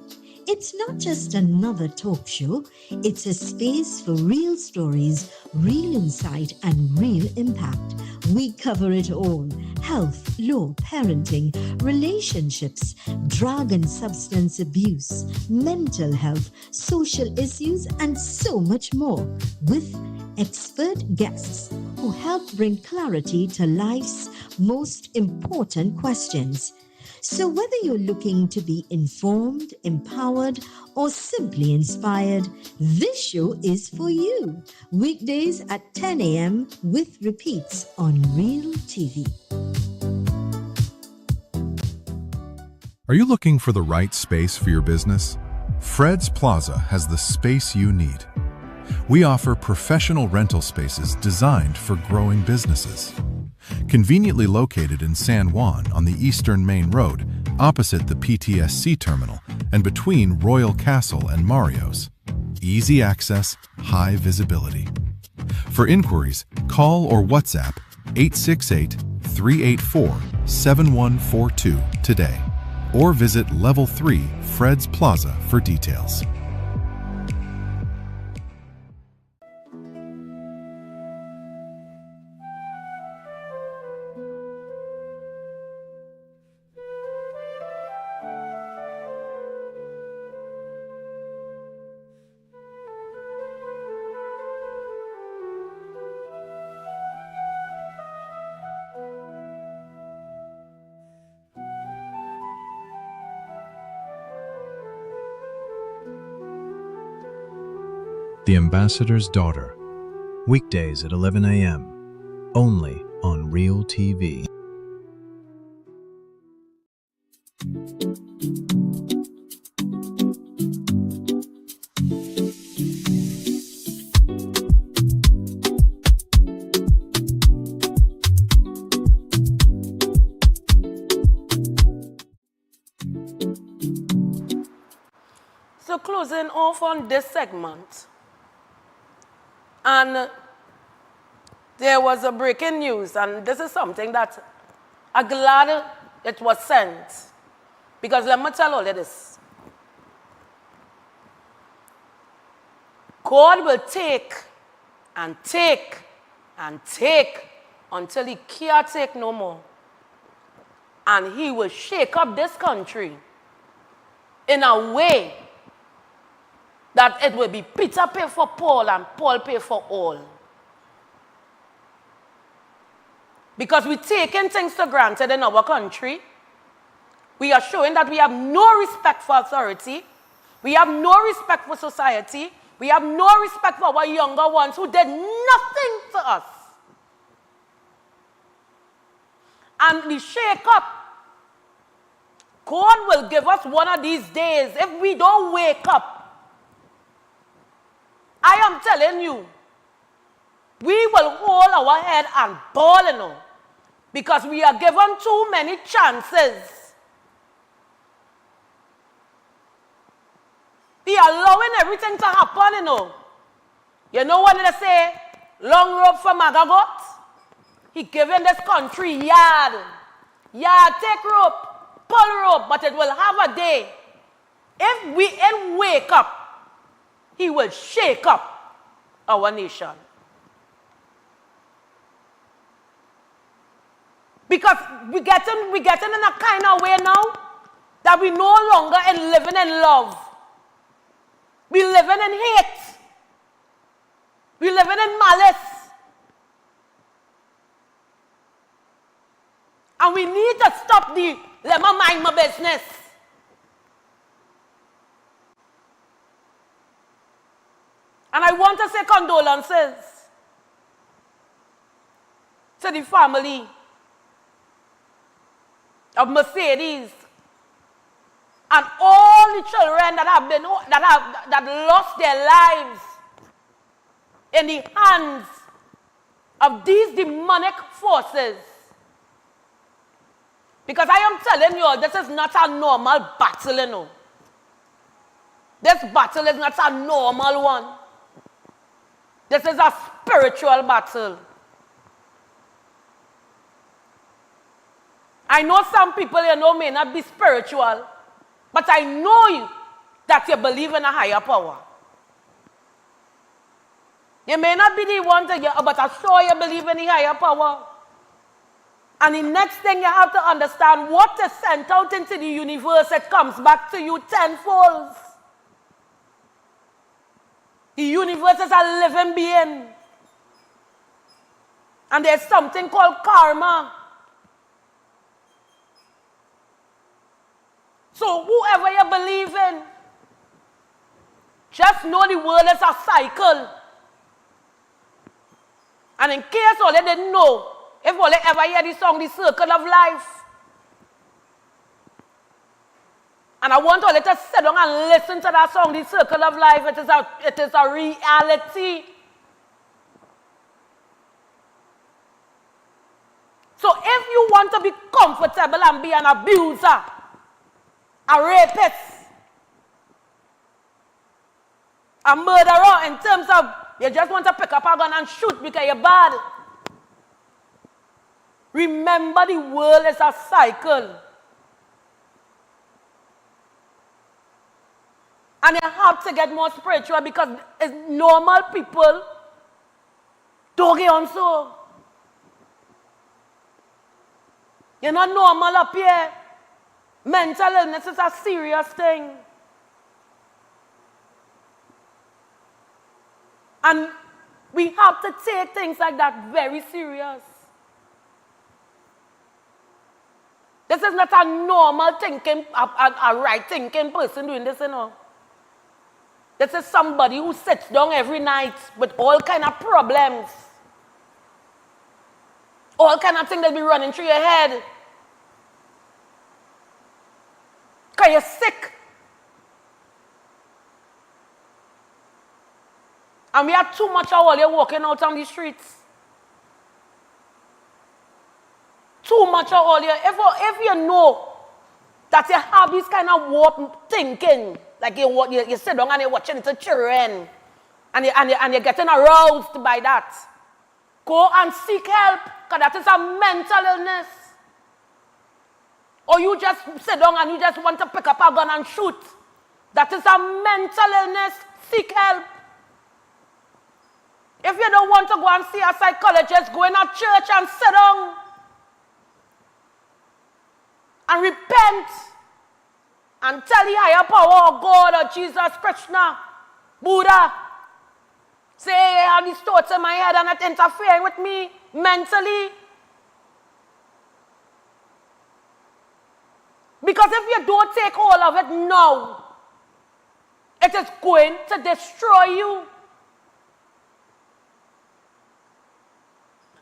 [SPEAKER 2] It's not just another talk show, it's a space for real stories, real insight, and real impact. We cover it all: health, law, parenting, relationships, drug and substance abuse, mental health, social issues, and so much more, with expert guests who help bring clarity to life's most important questions. So whether you're looking to be informed, empowered, or simply inspired, this show is for you. Weekdays at 10 a.m. with repeats on Real TV.
[SPEAKER 6] Are you looking for the right space for your business? Fred's Plaza has the space you need. We offer professional rental spaces designed for growing businesses. Conveniently located in San Juan on the Eastern Main Road, opposite the PTSC terminal and between Royal Castle and Mario's. Easy access, high visibility. For inquiries, call or WhatsApp 384-7142 today or visit Level 3 Fred's Plaza for details.
[SPEAKER 7] The Ambassador's Daughter, weekdays at 11 a.m., only on Real TV.
[SPEAKER 1] So closing off on this segment, and there was a breaking news, and this is something that I'm glad it was sent, because let me tell all of this. God will take and take and take until he can't take no more. And he will shake up this country in a way that it will be Peter pay for Paul and Paul pay for all. Because we're taking things for granted in our country. We are showing that we have no respect for authority. We have no respect for society. We have no respect for our younger ones who did nothing for us. And the shake-up, God will give us one of these days if we don't wake up. I am telling you, we will hold our head and bawl, you know, because we are given too many chances. We are allowing everything to happen, you know. You know what they say? Long rope for Magagot? He given this country yard. Yard, take rope, pull rope, but it will have a day. If we ain't wake up, he will shake up our nation. Because we're getting in a kind of way now that we no longer living in love. We're living in hate. We're living in malice. And we need to stop the let me mind my business. And I want to say condolences to the family of Mercedes and all the children that lost their lives in the hands of these demonic forces. Because I am telling you, this is not a normal battle, you know. This battle is not a normal one. This is a spiritual battle. I know some people, you know, may not be spiritual, but I know you that you believe in a higher power. You may not be the one to get, but I'm sure you believe in the higher power. And the next thing you have to understand, what is sent out into the universe, it comes back to you tenfold. The universe is a living being. And there's something called karma. So whoever you believe in, just know the world is a cycle. And in case all you didn't know, if all you ever hear the song, The Circle of Life, and I want all you to sit down and listen to that song, The Circle of Life, it is a reality. So if you want to be comfortable and be an abuser, a rapist, a murderer, in terms of you just want to pick up a gun and shoot because you're bad, Remember, the world is a cycle. And you have to get more spiritual because it's normal people don't get on so. You're not normal up here. Mental illness is a serious thing. And we have to take things like that very serious. This is not a normal thinking, a right thinking person doing this, you know. This is somebody who sits down every night with all kind of problems. All kind of things that be running through your head. Because you're sick. And we have too much of all you walking out on the streets. Too much of all you. If you know that you have this kind of warped thinking, like you sit down and you're watching the children, and you're getting aroused by that, go and seek help, because that is a mental illness. Or you just sit down and you just want to pick up a gun and shoot. That is a mental illness. Seek help. If you don't want to go and see a psychologist, go in a church and sit down and repent and tell the higher power of God or Jesus, Krishna, Buddha, say, I have these thoughts in my head and it interfering with me mentally. Because if you don't take hold of it now, it is going to destroy you.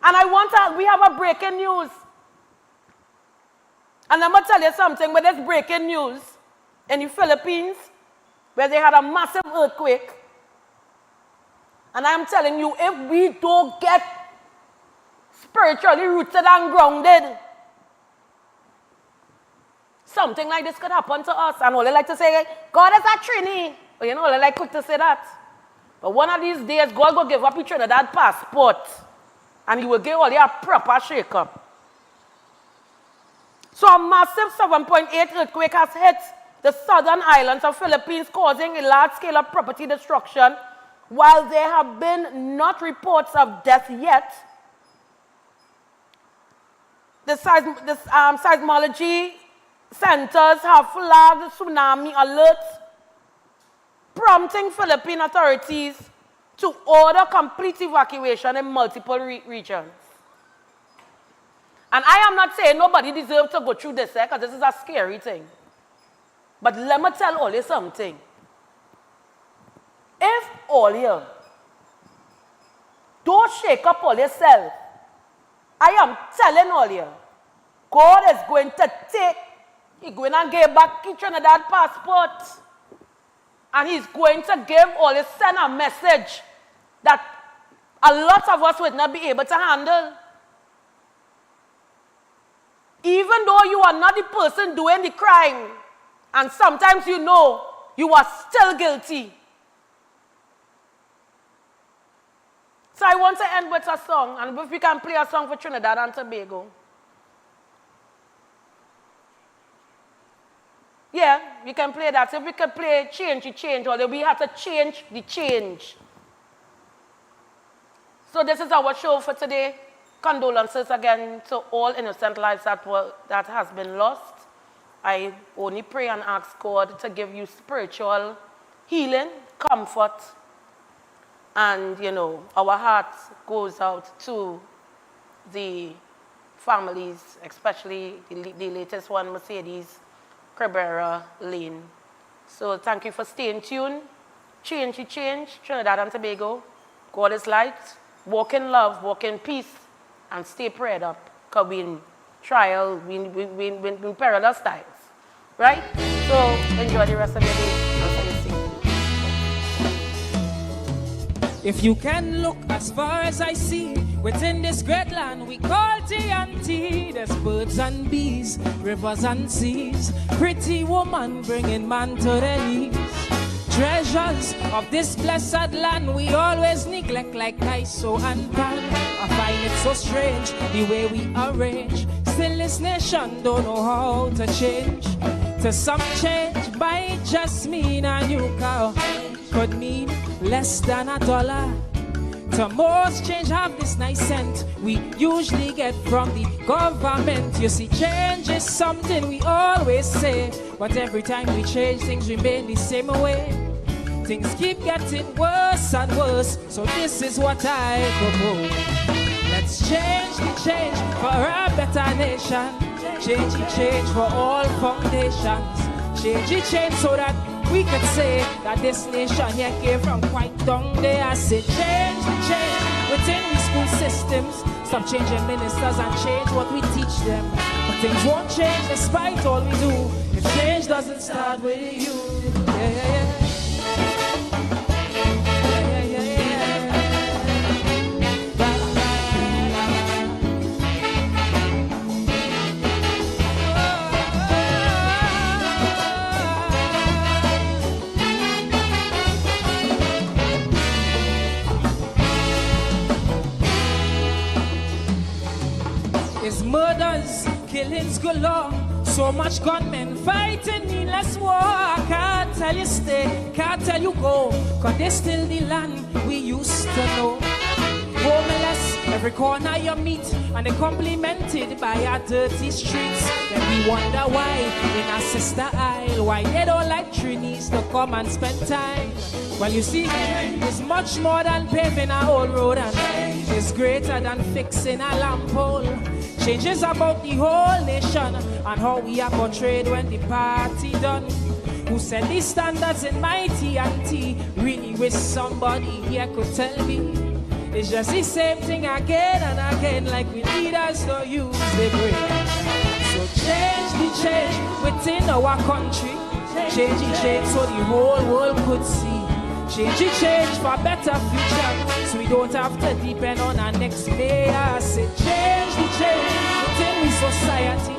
[SPEAKER 1] And we have a breaking news. And I'm going to tell you something with this breaking news in the Philippines, where they had a massive earthquake. And I'm telling you, if we don't get spiritually rooted and grounded, something like this could happen to us. And all they like to say, God is a Trini. But you know, they like to say that. But one of these days, God will give up your Trinidad passport. And he will give all you a proper shake-up. So a massive 7.8 earthquake has hit the southern islands of Philippines, causing a large scale of property destruction. While there have been not reports of death yet, the seismology centers have flagged tsunami alerts, prompting Philippine authorities to order complete evacuation in multiple regions. And I am not saying nobody deserves to go through this, because this is a scary thing. But let me tell all you something. If all you don't shake up all yourself, I am telling all you, God is going to take, he's going to give back each and that passport. And he's going to give all you, send a message that a lot of us would not be able to handle. Even though you are not the person doing the crime, and sometimes you know, you are still guilty. So I want to end with a song, and if we can play a song for Trinidad and Tobago. Yeah, we can play that. So if we can play Change the Change, or we have to change the change. So this is our show for today. Condolences again to all innocent lives that has been lost. I only pray and ask God to give you spiritual healing, comfort, and, you know, our heart goes out to the families, especially the latest one, Mercedes Cabrera Lane. So thank you for staying tuned. Change the change, Trinidad and Tobago. God is light. Walk in love, walk in peace, and stay prayed up. Because we're in trial, we're in perilous times. Right? So enjoy the rest of your day.
[SPEAKER 15] If you can look as far as I see, within this great land we call TNT, there's birds and bees, rivers and seas, pretty woman bringing man to their knees. treasures of this blessed land we always neglect like ISO and PAN. I find it so strange the way we arrange. Still this nation don't know how to change. To some change might just mean a new car, could mean less than $1. To most change have this nice scent we usually get from the government. You see, change is something we always say, but every time we change, things remain the same way. Things keep getting worse and worse, so this is what I propose. Let's change the change for a better nation. Change the change for all foundations. Change the change so that we could say that this nation here came from quite down there. I say change the change within the school systems. Stop changing ministers and change what we teach them. But things won't change despite all we do if change doesn't start with you. Yeah, yeah, yeah. It's murders, killings galore. So much gunmen fighting needless war. I can't tell you stay, can't tell you go, cause this still the land we used to know. Homeless, every corner you meet, and they're complimented by our dirty streets. Then we wonder why in our sister isle, why they don't like Trinis to come and spend time. Well, you see, it's much more than paving a whole road, and it's greater than fixing a lamp pole. Change is about the whole nation and how we are portrayed when the party done. Who set these standards in my TNT? Really wish somebody here could tell me. It's just the same thing again and again, like we leaders don't use the brain. So change the change within our country. Change the change so the whole world could see. Change the change for a better future, so we don't have to depend on our next mayor. Say change the change within the society,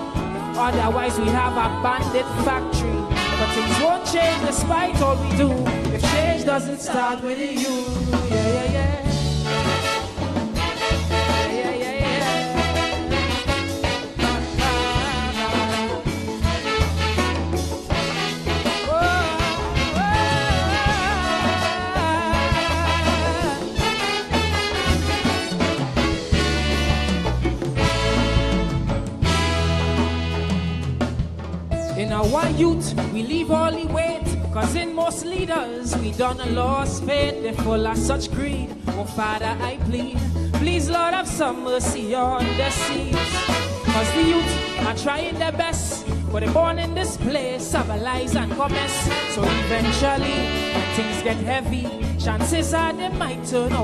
[SPEAKER 15] otherwise we have a bandit factory. But things won't change despite all we do if change doesn't start with you. Yeah, yeah, yeah. In our youth, we leave all the weight, cause in most leaders, we done a lost faith. They're full of such greed. Oh, Father, I plead, please, Lord, have some mercy on the seas. Cause the youth are trying their best, but they're born in this place of a lies and commerce. So eventually, when things get heavy, chances are they might turn out